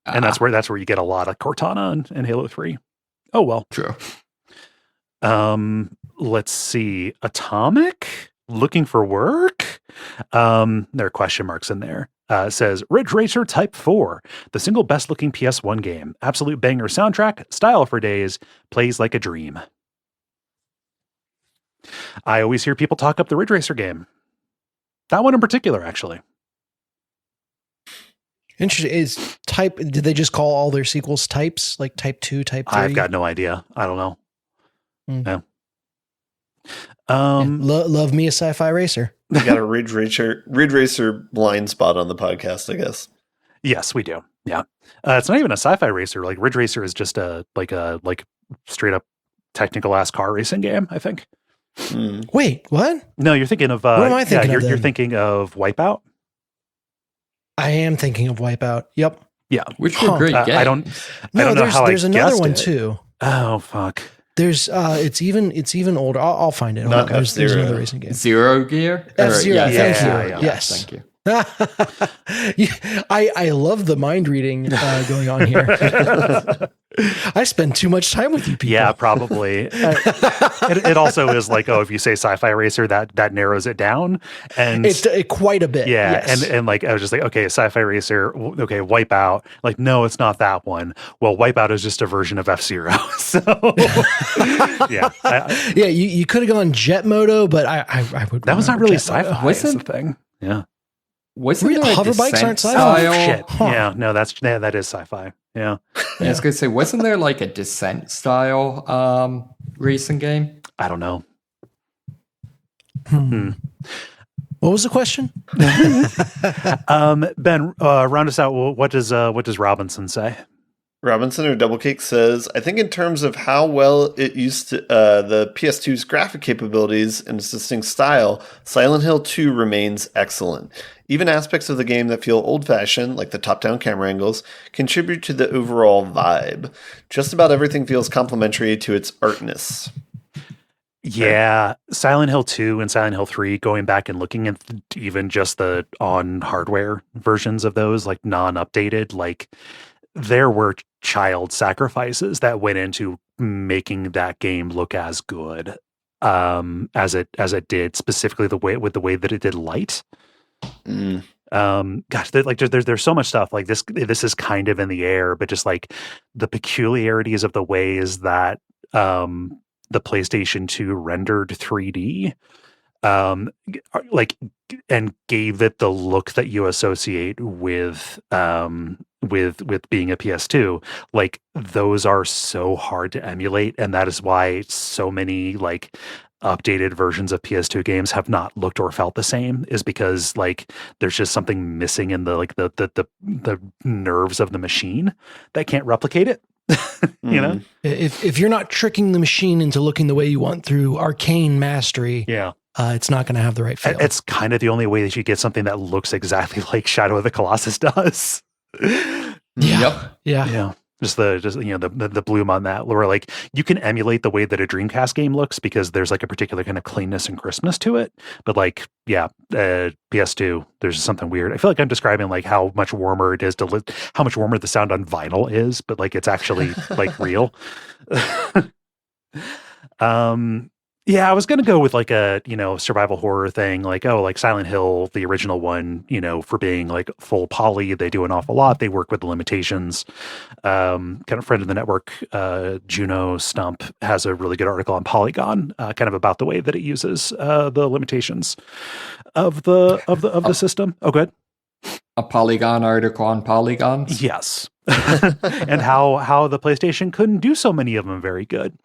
and that's where you get a lot of Cortana in Halo 3. Oh well, true. Let's see, Atomic looking for work. There are question marks in there. Says Ridge Racer Type 4, the single best looking PS1 game. Absolute banger soundtrack, style for days, plays like a dream. I always hear people talk up the Ridge Racer game. That one in particular, actually. Interesting. Did they just call all their sequels types? Like Type 2, Type 3? I've got no idea. I don't know. Yeah. Love me a sci-fi racer. We got a Ridge Racer blind spot on the podcast, I guess. Yes, we do. Yeah. It's not even a sci-fi racer. Like Ridge Racer is just a straight up technical ass car racing game, I think. Wait, what? No, you're thinking of what am I thinking of? You're thinking of Wipeout. I am thinking of Wipeout. Yep. Yeah. Which were great games. I don't know how there's I another guessed one it. too. Oh fuck. The's it's even older. I'll find it. There's another racing game. Zero Gear? F-Zero. Thank you. Yeah. Yes. Thank you. I love the mind reading going on here. I spend too much time with you people. Yeah, probably. It also is like, if you say sci-fi racer, that narrows it down, and it's quite a bit. Yeah, yes. and like I was just like, okay, sci-fi racer, okay, Wipeout. Like, no, it's not that one. Well, Wipeout is just a version of F-Zero. So yeah, you could have gone Jet Moto, but I would. That was not really sci-fi. Wasn't the thing? Yeah. Wasn't there hover bikes aren't sci-fi? Oh shit! Huh. Yeah, no, that is sci-fi. Yeah. I was gonna say, wasn't there like a Descent style racing game? I don't know. What was the question? Ben, round us out. What does Robinson say? Robinson or Double Cake says, I think in terms of how well it used to the PS2's graphic capabilities and its distinct style, Silent Hill 2 remains excellent. Even aspects of the game that feel old-fashioned, like the top-down camera angles, contribute to the overall vibe. Just about everything feels complementary to its artness. Yeah, Silent Hill 2 and Silent Hill 3, going back and looking at even just the on hardware versions of those, like non-updated, like there were child sacrifices that went into making that game look as good as it did, specifically the way that it did light. Gosh, there's so much stuff like this is kind of in the air, but just like the peculiarities of the ways that the PlayStation 2 rendered 3D like and gave it the look that you associate with being a PS2. Like those are so hard to emulate, and that is why so many like updated versions of PS2 games have not looked or felt the same, is because like there's just something missing in the nerves of the machine that can't replicate it. You know, if you're not tricking the machine into looking the way you want through arcane mastery, it's not going to have the right feel. It's kind of the only way that you get something that looks exactly like Shadow of the Colossus does. Yeah. Just the bloom on that, where like you can emulate the way that a Dreamcast game looks because there's like a particular kind of cleanness and crispness to it. But like, PS2, there's something weird. I feel like I'm describing like how much warmer it is how much warmer the sound on vinyl is, but like it's actually like real. Yeah, I was going to go with like a, survival horror thing, like, like Silent Hill, the original one, for being like full poly. They do an awful lot. They work with the limitations. Kind of friend of the network, Juno Stump, has a really good article on Polygon, kind of about the way that it uses the limitations of the system. Oh, good. A Polygon article on polygons? Yes. And how the PlayStation couldn't do so many of them very good.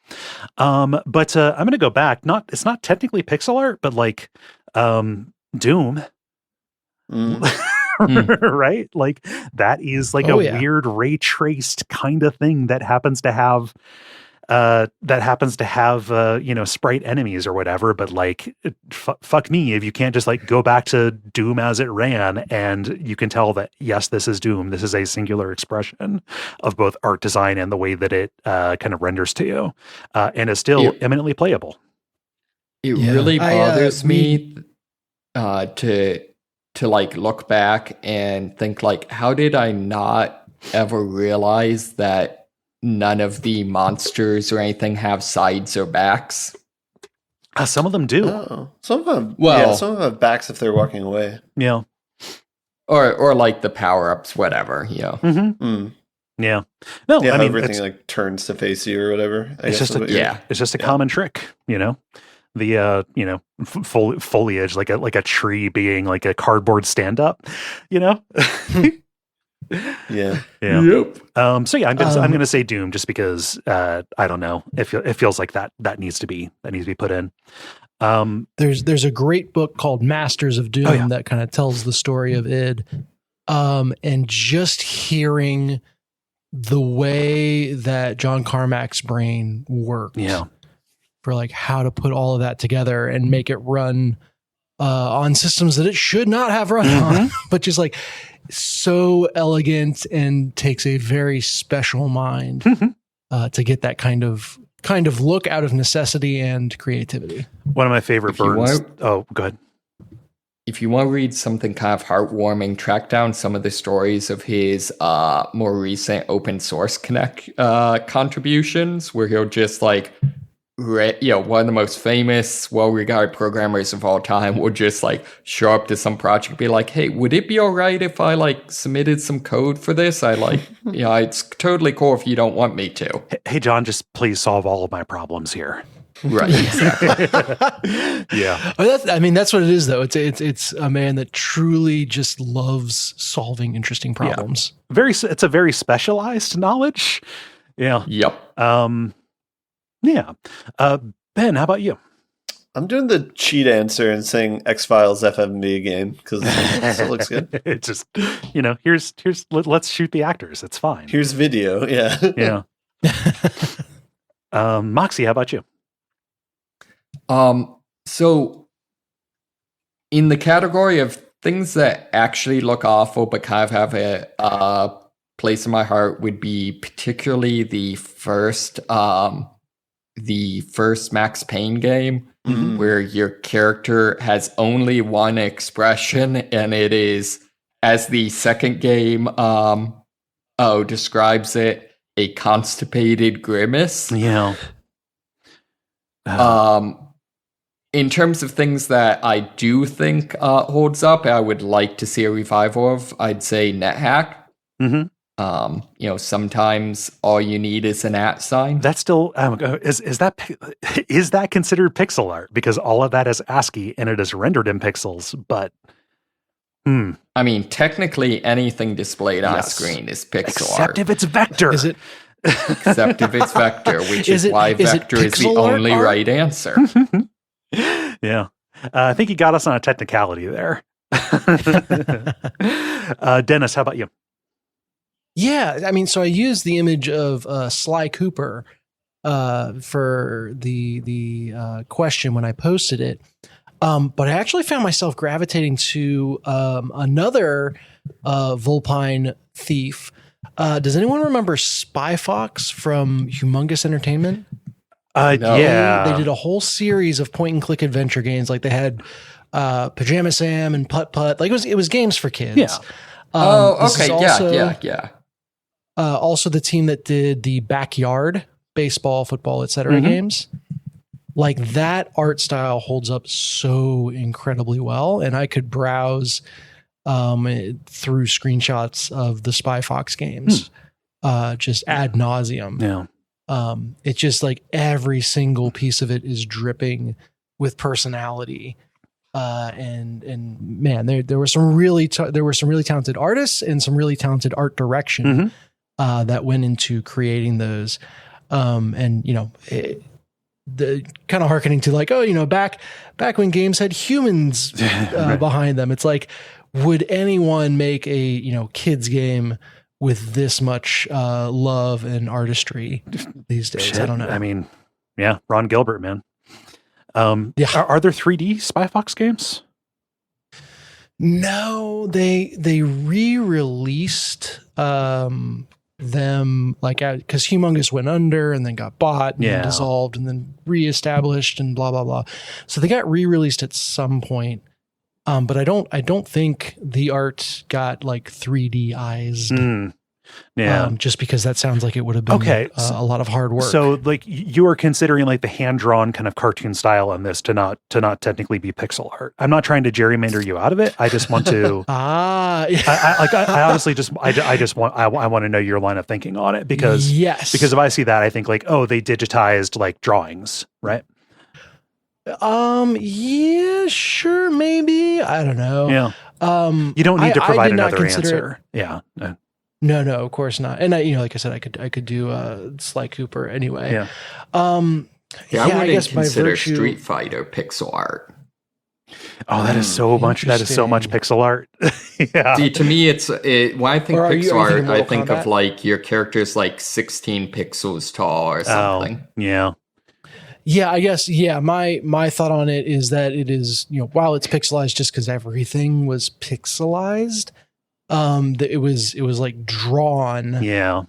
But I'm going to go back. It's not technically pixel art, but like Doom. Right? Like that is like weird ray traced kind of thing that happens to have sprite enemies or whatever, but like fuck me if you can't just like go back to Doom as it ran and you can tell that yes, this is Doom. This is a singular expression of both art design and the way that it kind of renders to you, and is still eminently playable. It really bothers me to like look back and think like, how did I not ever realize that none of the monsters or anything have sides or backs? Some of them do. Oh, some of them. Well, some of them have backs if they're walking away. Yeah. Or like the power-ups, whatever. Yeah. Mm-hmm. Yeah. No, I mean everything like turns to face you or whatever. It's just a common trick. The foliage, like a tree being like a cardboard stand-up. Yeah. Yep. So yeah, I'm gonna say Doom just because I don't know. It feels like that needs to be put in. There's a great book called Masters of Doom that kind of tells the story of id. And just hearing the way that John Carmack's brain worked for like how to put all of that together and make it run on systems that it should not have run on, but just like so elegant and takes a very special mind to get that kind of look out of necessity and creativity. One of my favorite burns. Go ahead. If you want to read something kind of heartwarming, track down some of the stories of his more recent open source contributions, where he'll just like, one of the most famous, well-regarded programmers of all time will just like show up to some project and be like, hey, would it be all right if I like submitted some code for this? I like, it's totally cool if you don't want me to. Hey, John, just please solve all of my problems here. Right. Exactly. Yeah. That's what it is though. It's a man that truly just loves solving interesting problems. Yeah. It's a very specialized knowledge. Yeah. Yep. Yeah. Ben, how about you? I'm doing the cheat answer and saying X-Files FMV again because it looks good. It's just, let's shoot the actors. It's fine. Here's video. Yeah. Yeah. Moxie, how about you? So in the category of things that actually look awful but kind of have a place in my heart would be particularly the first Max Payne game, where your character has only one expression, and it is, as the second game describes it, a constipated grimace. Yeah. in terms of things that I do think holds up, I would like to see a revival of, I'd say NetHack. Mm-hmm. Sometimes all you need is an @ sign. That's still is that considered pixel art? Because all of that is ASCII and it is rendered in pixels. But I mean, technically, anything displayed on Yes. screen is pixel except art, if it's vector. Is it? except if it's vector, which Is is it- why is it vector is the pixel art only art? right answer. Yeah, I think you got us on a technicality there. Dennis, how about you? Yeah, I mean, so I used the image of Sly Cooper for the question when I posted it, but I actually found myself gravitating to another Vulpine thief. Does anyone remember Spy Fox from Humongous Entertainment? No. Yeah, They did a whole series of point and click adventure games. Like they had Pajama Sam and Putt Putt. Like it was games for kids. Yeah. This is Okay, also- yeah. Also the team that did the Backyard baseball, football, etc. Mhm. games. Like that art style holds up so incredibly well, and I could browse through screenshots of the Spy Fox games just ad nauseum. Yeah. It's just like every single piece of it is dripping with personality. And man, there were some really talented artists and some really talented art direction that went into creating those. And the kind of hearkening to like, back when games had humans behind them. It's like, would anyone make a kids game with this much love and artistry these days? Shit. I don't know. I mean, yeah, Ron Gilbert, man. Yeah. Are there 3D Spy Fox games? No, they re-released them like because Humongous went under and then got bought and then Yeah. dissolved and then reestablished and blah blah blah. So they got re-released at some point. But I don't think the art got like 3D eyes. Yeah. Just because that sounds like it would have been Okay, a lot of hard work. So like you are considering like the hand-drawn kind of cartoon style on this to not technically be pixel art. I'm not trying to gerrymander you out of it. I just want to I honestly just I want to know your line of thinking on it because yes, if I see that I think like, oh, they digitized like drawings, right? Yeah, sure, maybe. I don't know. Yeah. You don't need to provide another answer. Yeah. No, of course not. And like I said, I could do Sly Cooper anyway. Yeah. I wouldn't guess by consider virtue- Street Fighter pixel art. Oh, that is so much pixel art. Yeah. See, to me, when I think Or are you pixel art, thinking I Mortal think Kombat? of like your character's like 16 pixels tall or something. Yeah. Yeah, I guess. Yeah, my thought on it is that it is, while it's pixelized just because everything was pixelized, that it was like drawn, Yeah.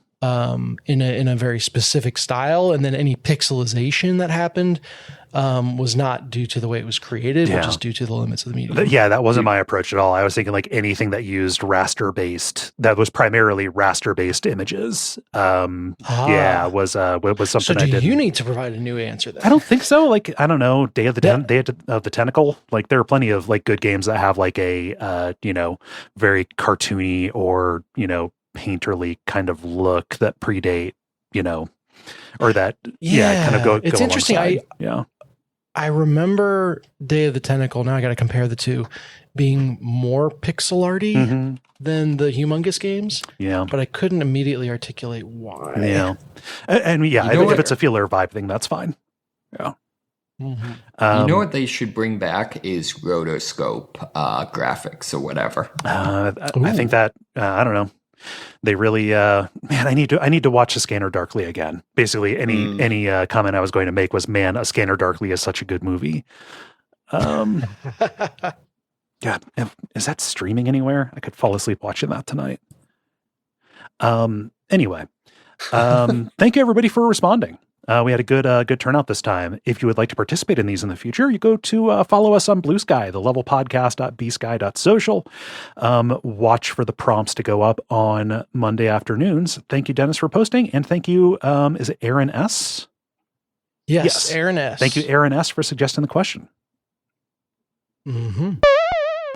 in a very specific style, and then any pixelization that happened was not due to the way it was created, but Yeah. just due to the limits of the medium. Yeah, that wasn't my approach at all. I was thinking like anything that used that was primarily raster-based images. Yeah, was something So I do did. you need to provide a new answer then? I don't think so. Like, I don't know, Day of the Tentacle. Like, there are plenty of like good games that have like a very cartoony or painterly kind of look that predate or that kind of go. It's go interesting. alongside. I remember Day of the Tentacle. Now I got to compare the two, being more pixel arty Mhm. than the Humongous games, Yeah. but I couldn't immediately articulate why. Yeah. And yeah, You I know think what? if it's a feel or vibe thing, that's fine. Yeah. Mhm. You know what they should bring back is rotoscope graphics or whatever. I think that I don't know. They really man, I need to watch A Scanner Darkly again. Basically, any comment I was going to make was, man, A Scanner Darkly is such a good movie. God, is that streaming anywhere? I could fall asleep watching that tonight. Anyway, thank you everybody for responding. We had a good turnout this time. If you would like to participate in these in the future, you go to follow us on Blue Sky, thelevelpodcast.bsky.social. Watch for the prompts to go up on Monday afternoons. Thank you, Dennis, for posting. And thank you, is it Aaron S? Yes, Yes. Aaron S. Thank you, Aaron S, for suggesting the question. Mm-hmm.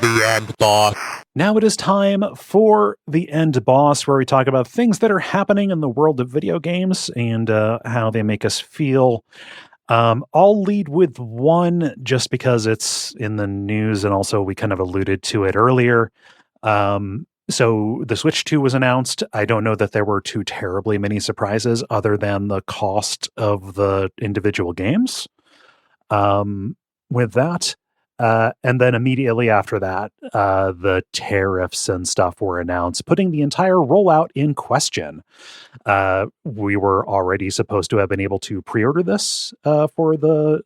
The end boss. Now it is time for the end boss, where we talk about things that are happening in the world of video games and how they make us feel. I'll lead with one just because it's in the news, and also we kind of alluded to it earlier. So the Switch 2 was announced. I don't know that there were too terribly many surprises other than the cost of the individual games. With that. And then immediately after that, the tariffs and stuff were announced, putting the entire rollout in question. We were already supposed to have been able to pre-order this for the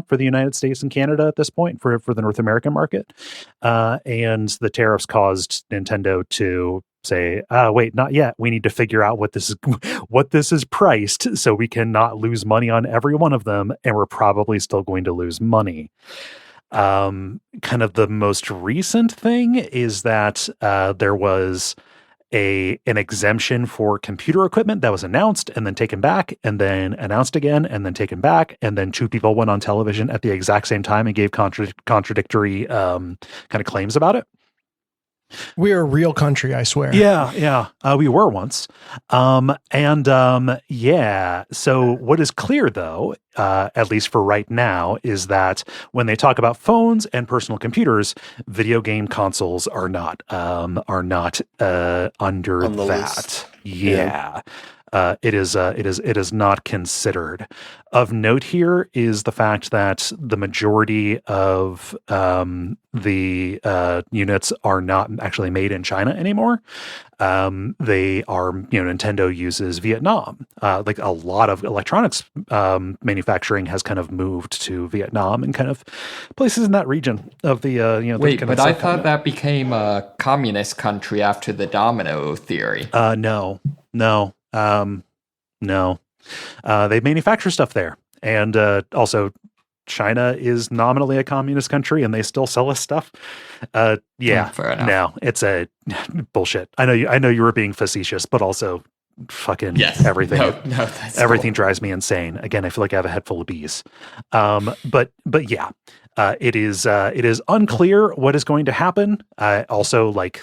for the United States and Canada at this point for the North American market, and the tariffs caused Nintendo to say, wait, not yet. We need to figure out what this is priced, so we cannot lose money on every one of them, and we're probably still going to lose money. Kind of the most recent thing is that there was an exemption for computer equipment that was announced and then taken back and then announced again and then taken back, and then two people went on television at the exact same time and gave contradictory kind of claims about it. We are a real country, I swear. Yeah. We were once. So what is clear, though, at least for right now, is that when they talk about phones and personal computers, video game consoles are not under On the that. list. Yeah. It is not considered. Of note here is the fact that the majority of the units are not actually made in China anymore. They are, Nintendo uses Vietnam. Like a lot of electronics manufacturing has kind of moved to Vietnam and kind of places in that region of the Wait, kind but of I thought that became a communist country after the domino theory. No. They manufacture stuff there, and also China is nominally a communist country, and they still sell us stuff. Fair enough. No, it's a bullshit. I know you were being facetious, but also fucking everything. That's everything cool. drives me insane. Again, I feel like I have a head full of bees. But yeah, it is unclear what is going to happen. Also, like,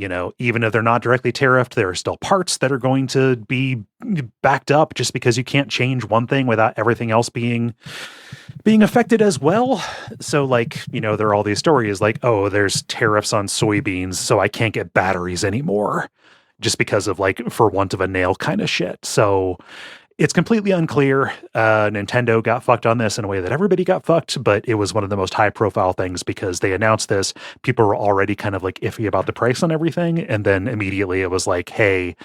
even if they're not directly tariffed, there are still parts that are going to be backed up just because you can't change one thing without everything else being affected as well. So, like, there are all these stories like, oh, there's tariffs on soybeans, so I can't get batteries anymore just because of, like, for want of a nail kind of shit. So it's completely unclear. Nintendo got fucked on this in a way that everybody got fucked, but it was one of the most high profile things because they announced this. People were already kind of like iffy about the price on everything. And then immediately it was like, hey,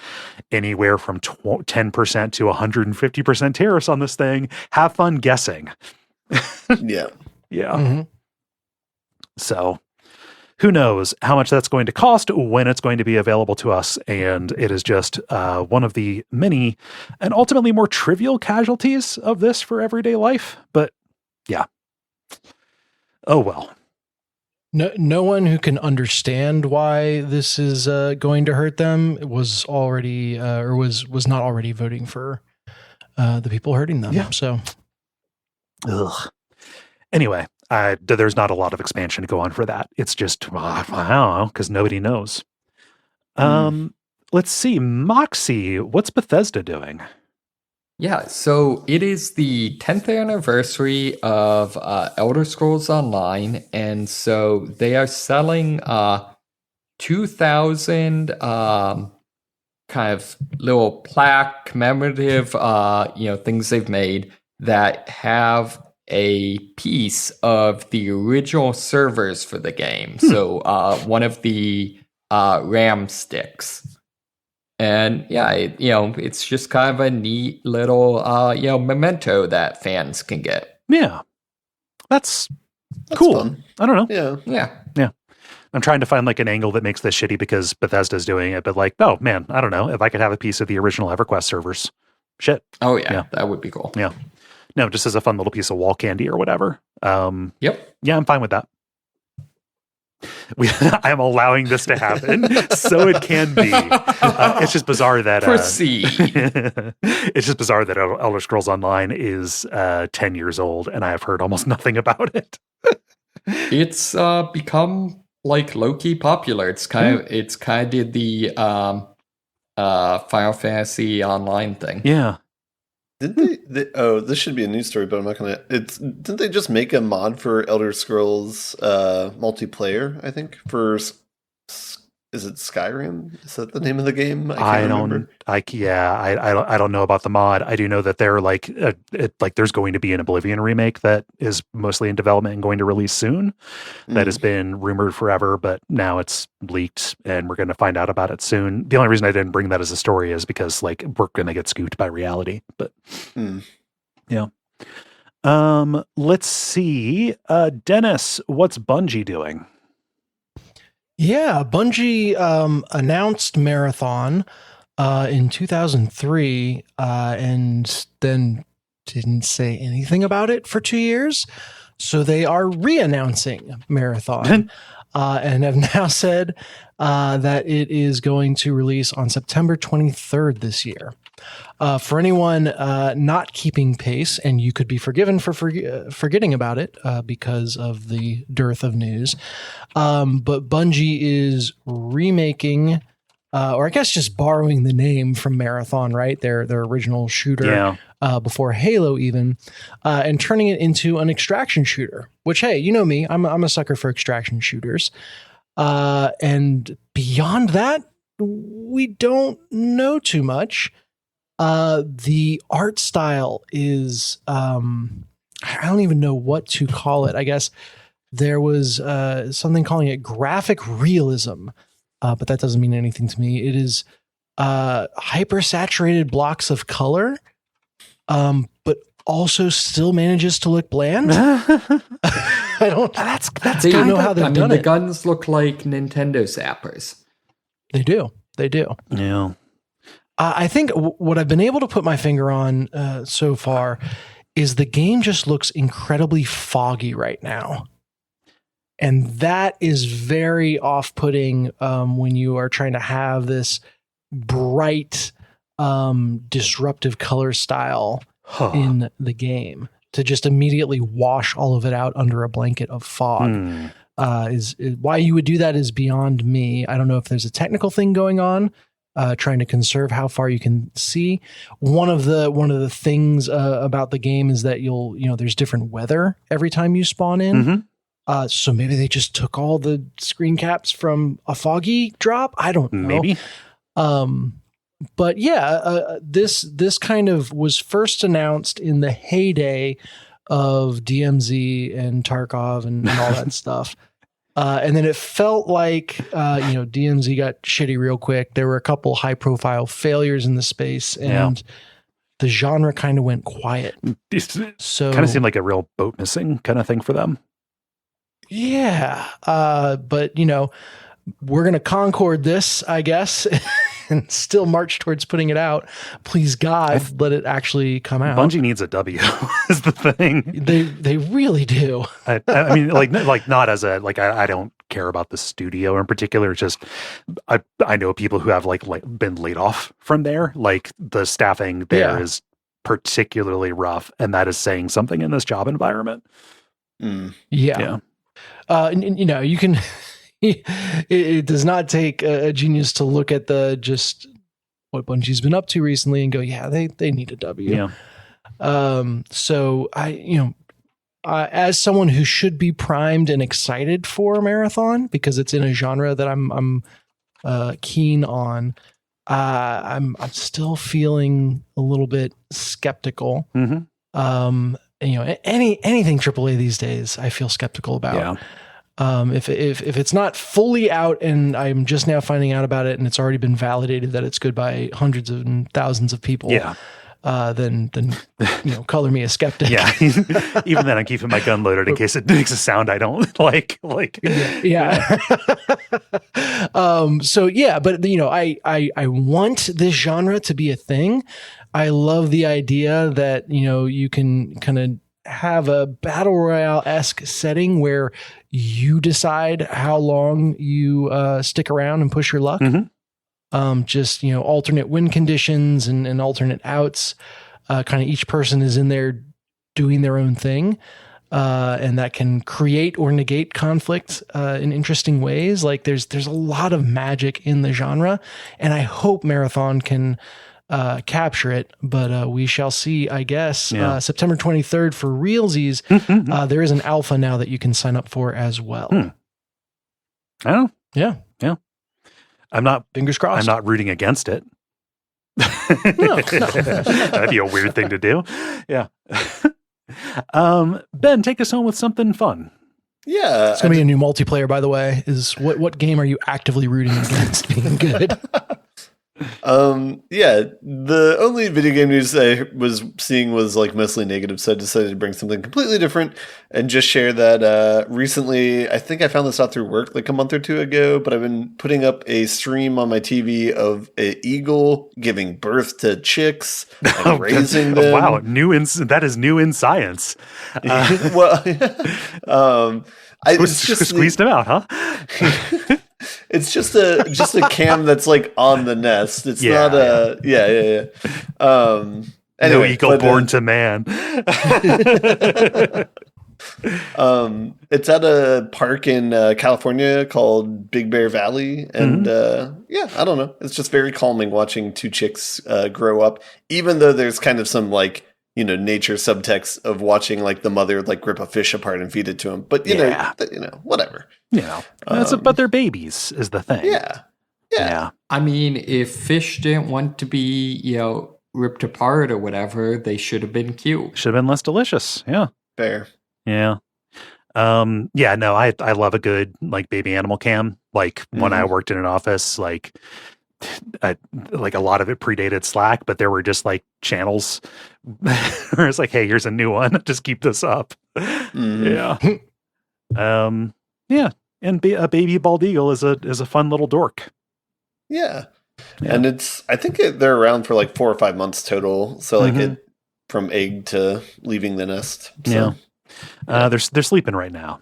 anywhere from 10% to 150% tariffs on this thing. Have fun guessing. Yeah. Yeah. Mm-hmm. So who knows how much that's going to cost, when it's going to be available to us. And it is just one of the many and ultimately more trivial casualties of this for everyday life. But yeah. Oh, well. No one who can understand why this is going to hurt them was already or was not already voting for the people hurting them. Yeah. So, ugh. Anyway, there's not a lot of expansion to go on for that. It's just, I don't know, because nobody knows. Let's see. Moxie, what's Bethesda doing? Yeah, so it is the 10th anniversary of Elder Scrolls Online, and so they are selling 2,000 kind of little plaque commemorative things they've made that have a piece of the original servers for the game. So one of the RAM sticks. And yeah, it's just kind of a neat little memento that fans can get. Yeah. That's cool. Fun. I don't know. Yeah. I'm trying to find like an angle that makes this shitty because Bethesda's doing it, but like, oh man, I don't know. If I could have a piece of the original EverQuest servers, shit. Oh yeah. That would be cool. Yeah. No, just as a fun little piece of wall candy or whatever. Yep. Yeah, I'm fine with that. I am allowing this to happen, so it can be. It's just bizarre that proceed. It's just bizarre that Elder Scrolls Online is 10 years old, and I have heard almost nothing about it. It's become like low-key popular. It's kind of the Final Fantasy Online thing. Yeah. Didn't they? Oh, this should be a news story, but I'm not gonna. Didn't they just make a mod for Elder Scrolls multiplayer? I think for is it Skyrim? Is that the name of the game? I remember. I don't know about the mod. I do know that they're like there's going to be an Oblivion remake that is mostly in development and going to release soon. That has been rumored forever, but now it's leaked and we're going to find out about it soon. The only reason I didn't bring that as a story is because like we're going to get scooped by reality. But yeah. Let's see. Dennis, what's Bungie doing? Yeah, Bungie announced Marathon in 2003 and then didn't say anything about it for 2 years. So they are re-announcing Marathon and have now said that it is going to release on September 23rd this year. For anyone not keeping pace, and you could be forgiven for forgetting about it because of the dearth of news, but Bungie is remaking, or I guess just borrowing the name from Marathon, right? Their original shooter before Halo even, and turning it into an extraction shooter, which, hey, you know me, I'm a sucker for extraction shooters. And beyond that, we don't know too much. The art style is, I don't even know what to call it. I guess there was something calling it graphic realism, but that doesn't mean anything to me. It is hyper-saturated blocks of color, but also still manages to look bland. I don't know how they've done it. The guns look like Nintendo zappers. They do. Yeah. I think what I've been able to put my finger on so far is the game just looks incredibly foggy right now. And that is very off-putting when you are trying to have this bright, disruptive color style in the game. To just immediately wash all of it out under a blanket of fog. Is why you would do that is beyond me. I don't know if there's a technical thing going on. Trying to conserve how far you can see. One of the things about the game is that there's different weather every time you spawn in. So maybe they just took all the screen caps from a foggy drop. I don't know. Maybe. But yeah, this kind of was first announced in the heyday of DMZ and Tarkov and all that stuff. And then it felt like, DMZ got shitty real quick. There were a couple high profile failures in the space and the genre kind of went quiet. So kind of seemed like a real boat missing kind of thing for them. Yeah. But we're going to Concord this, I guess, and still march towards putting it out. Please God, let it actually come out. Bungie needs a W is the thing. They really do. I mean, like not as a, like, I don't care about the studio in particular. It's just, I know people who have like been laid off from there. Like the staffing there is particularly rough. And that is saying something in this job environment. Yeah. You can, it does not take a genius to look at just what Bungie's been up to recently and go, yeah, they need a W. Yeah. So as someone who should be primed and excited for Marathon because it's in a genre that I'm keen on, I'm still feeling a little bit skeptical. Anything AAA these days, I feel skeptical about. Yeah. If it's not fully out and I'm just now finding out about it and it's already been validated that it's good by hundreds and thousands of people, then color me a skeptic. Yeah. Even then I'm keeping my gun loaded in case it makes a sound I don't like. Yeah. But I want this genre to be a thing. I love the idea that, you can kind of have a battle royale-esque setting where you decide how long you stick around and push your luck. Alternate win conditions and alternate outs. Kind of each person is in there doing their own thing. and that can create or negate conflict in interesting ways. Like there's a lot of magic in the genre, and I hope Marathon can capture it, but we shall see, I guess. Yeah. September 23rd for realsies. There is an alpha now that you can sign up for as well. Oh, Yeah. I'm not. Fingers crossed. I'm not rooting against it. No. That'd be a weird thing to do. Yeah. Ben, take us home with something fun. Yeah. It's gonna be a new multiplayer, by the way. Is what game are you actively rooting against being good? Yeah, the only video game news I was seeing was like mostly negative, so I decided to bring something completely different and just share that recently, I think I found this out through work like a month or two ago, but I've been putting up a stream on my TV of an eagle giving birth to chicks and raising them. Wow, that is new in science. Well, it's just squeezed them out, huh? It's just a cam that's like on the nest. It's not a yeah. Anyway, no eagle born to man. It's at a park in California called Big Bear Valley, and I don't know. It's just very calming watching two chicks grow up, even though there's kind of some like nature subtext of watching like the mother like rip a fish apart and feed it to him. But you know, whatever. But they're babies is the thing. Yeah. I mean, if fish didn't want to be, ripped apart or whatever, they should have been cute. Should have been less delicious. Yeah. Fair. Yeah. I love a good like baby animal cam. Like when I worked in an office, like a lot of it predated Slack, but there were just like channels where it's like, hey, here's a new one. Just keep this up. Yeah. And a baby bald eagle is a fun little dork. Yeah. And I think they're around for like 4 or 5 months total. So like from egg to leaving the nest. So, they're sleeping right now.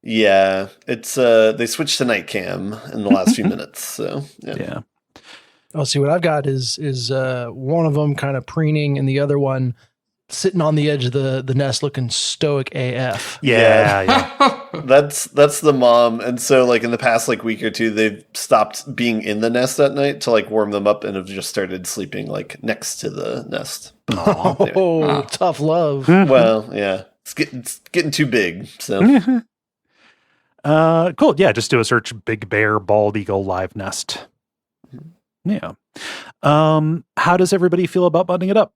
Yeah, it's they switched to night cam in the last few minutes. So yeah. Oh, see what I've got is one of them kind of preening and the other one sitting on the edge of the nest looking stoic AF. Yeah. That's the mom. And so like in the past like week or two, they've stopped being in the nest at night to like warm them up and have just started sleeping like next to the nest. Oh, tough love. Well, yeah. It's getting too big. So cool. Yeah, just do a search Big Bear Bald Eagle Live Nest. Yeah. How does everybody feel about buttoning it up?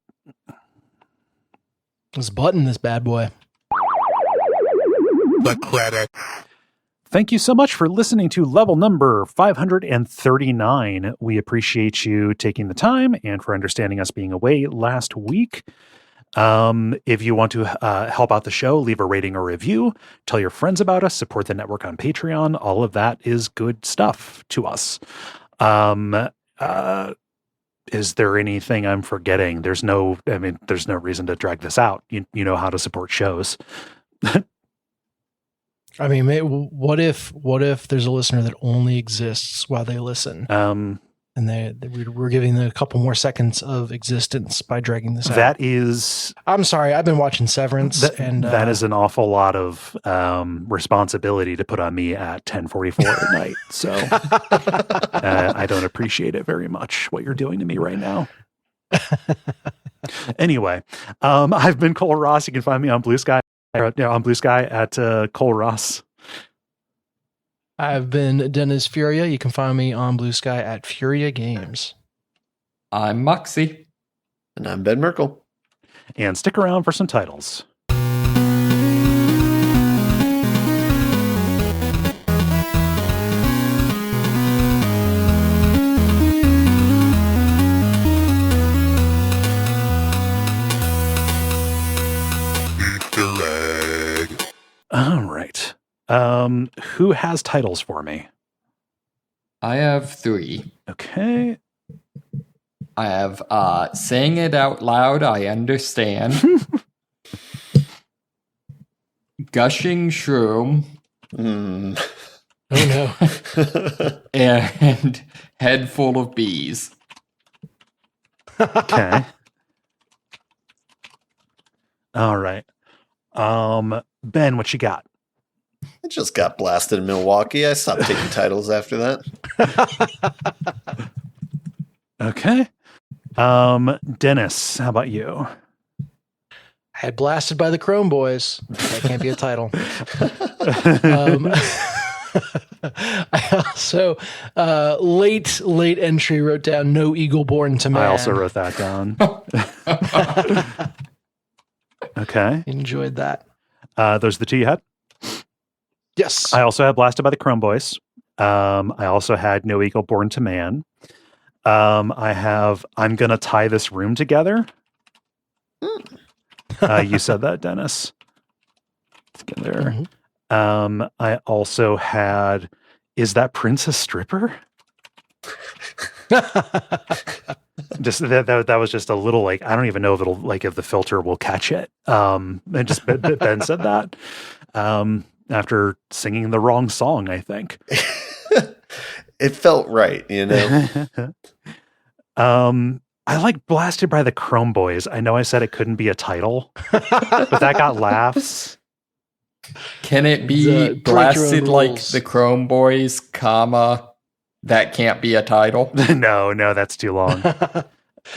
Let's button this bad boy. The credit. Thank you so much for listening to level number 539. We appreciate you taking the time and for understanding us being away last week. If you want to help out the show, leave a rating or review, tell your friends about us, support the network on Patreon. All of that is good stuff to us. Is there anything I'm forgetting? There's no reason to drag this out. You know how to support shows. I mean, what if there's a listener that only exists while they listen? And we're giving them a couple more seconds of existence by dragging this out. That is... I'm sorry, I've been watching Severance. That is an awful lot of responsibility to put on me at 10:44 at night. So I don't appreciate it very much, what you're doing to me right now. Anyway, I've been Kole Ross. You can find me on Blue Sky, on Blue Sky at Kole Ross. I've been Dennis Furia. You can find me on Blue Sky at Furia Games. I'm Moxie. And I'm Ben Merkel. And stick around for some titles. All right. Who has titles for me? I have 3. Okay. I have Saying It Out Loud, I Understand. Gushing Shroom. Oh no. And Head Full of Bees. Okay. All right. Ben, what you got? I just got blasted in Milwaukee. I stopped taking titles after that. Okay. Dennis, how about you? I had blasted by the Chromeboys. That can't be a title. I also late entry wrote down No Eagle Born to Man. I also wrote that down. Okay. Enjoyed that. Those are the two you had? Yes. I also had Blasted by the Chromeboys. I also had No Eagle Born to Man. I have I'm Gonna Tie This Room Together. You said that, Dennis. Together. Mm-hmm. I also had Is That Prince a Stripper? Just that was just a little like I don't even know if it'll like if the filter will catch it. And just Ben said that after singing the wrong song, I think. It felt right, you know. I like Blasted by the Chromeboys. I know I said it couldn't be a title, but that got laughs. Can it be Break Your blasted Own like Rules. the Chromeboys, comma, that can't be a title? No, that's too long.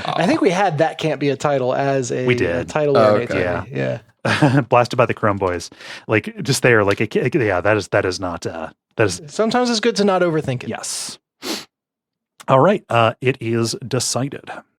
I think we had That Can't Be a Title as a, We did. a title. Oh, in okay. ATV. Yeah. Blasted by the Chromeboys. Like just there, like yeah, that is not that is Sometimes it's good to not overthink it. yes. All right. It is decided.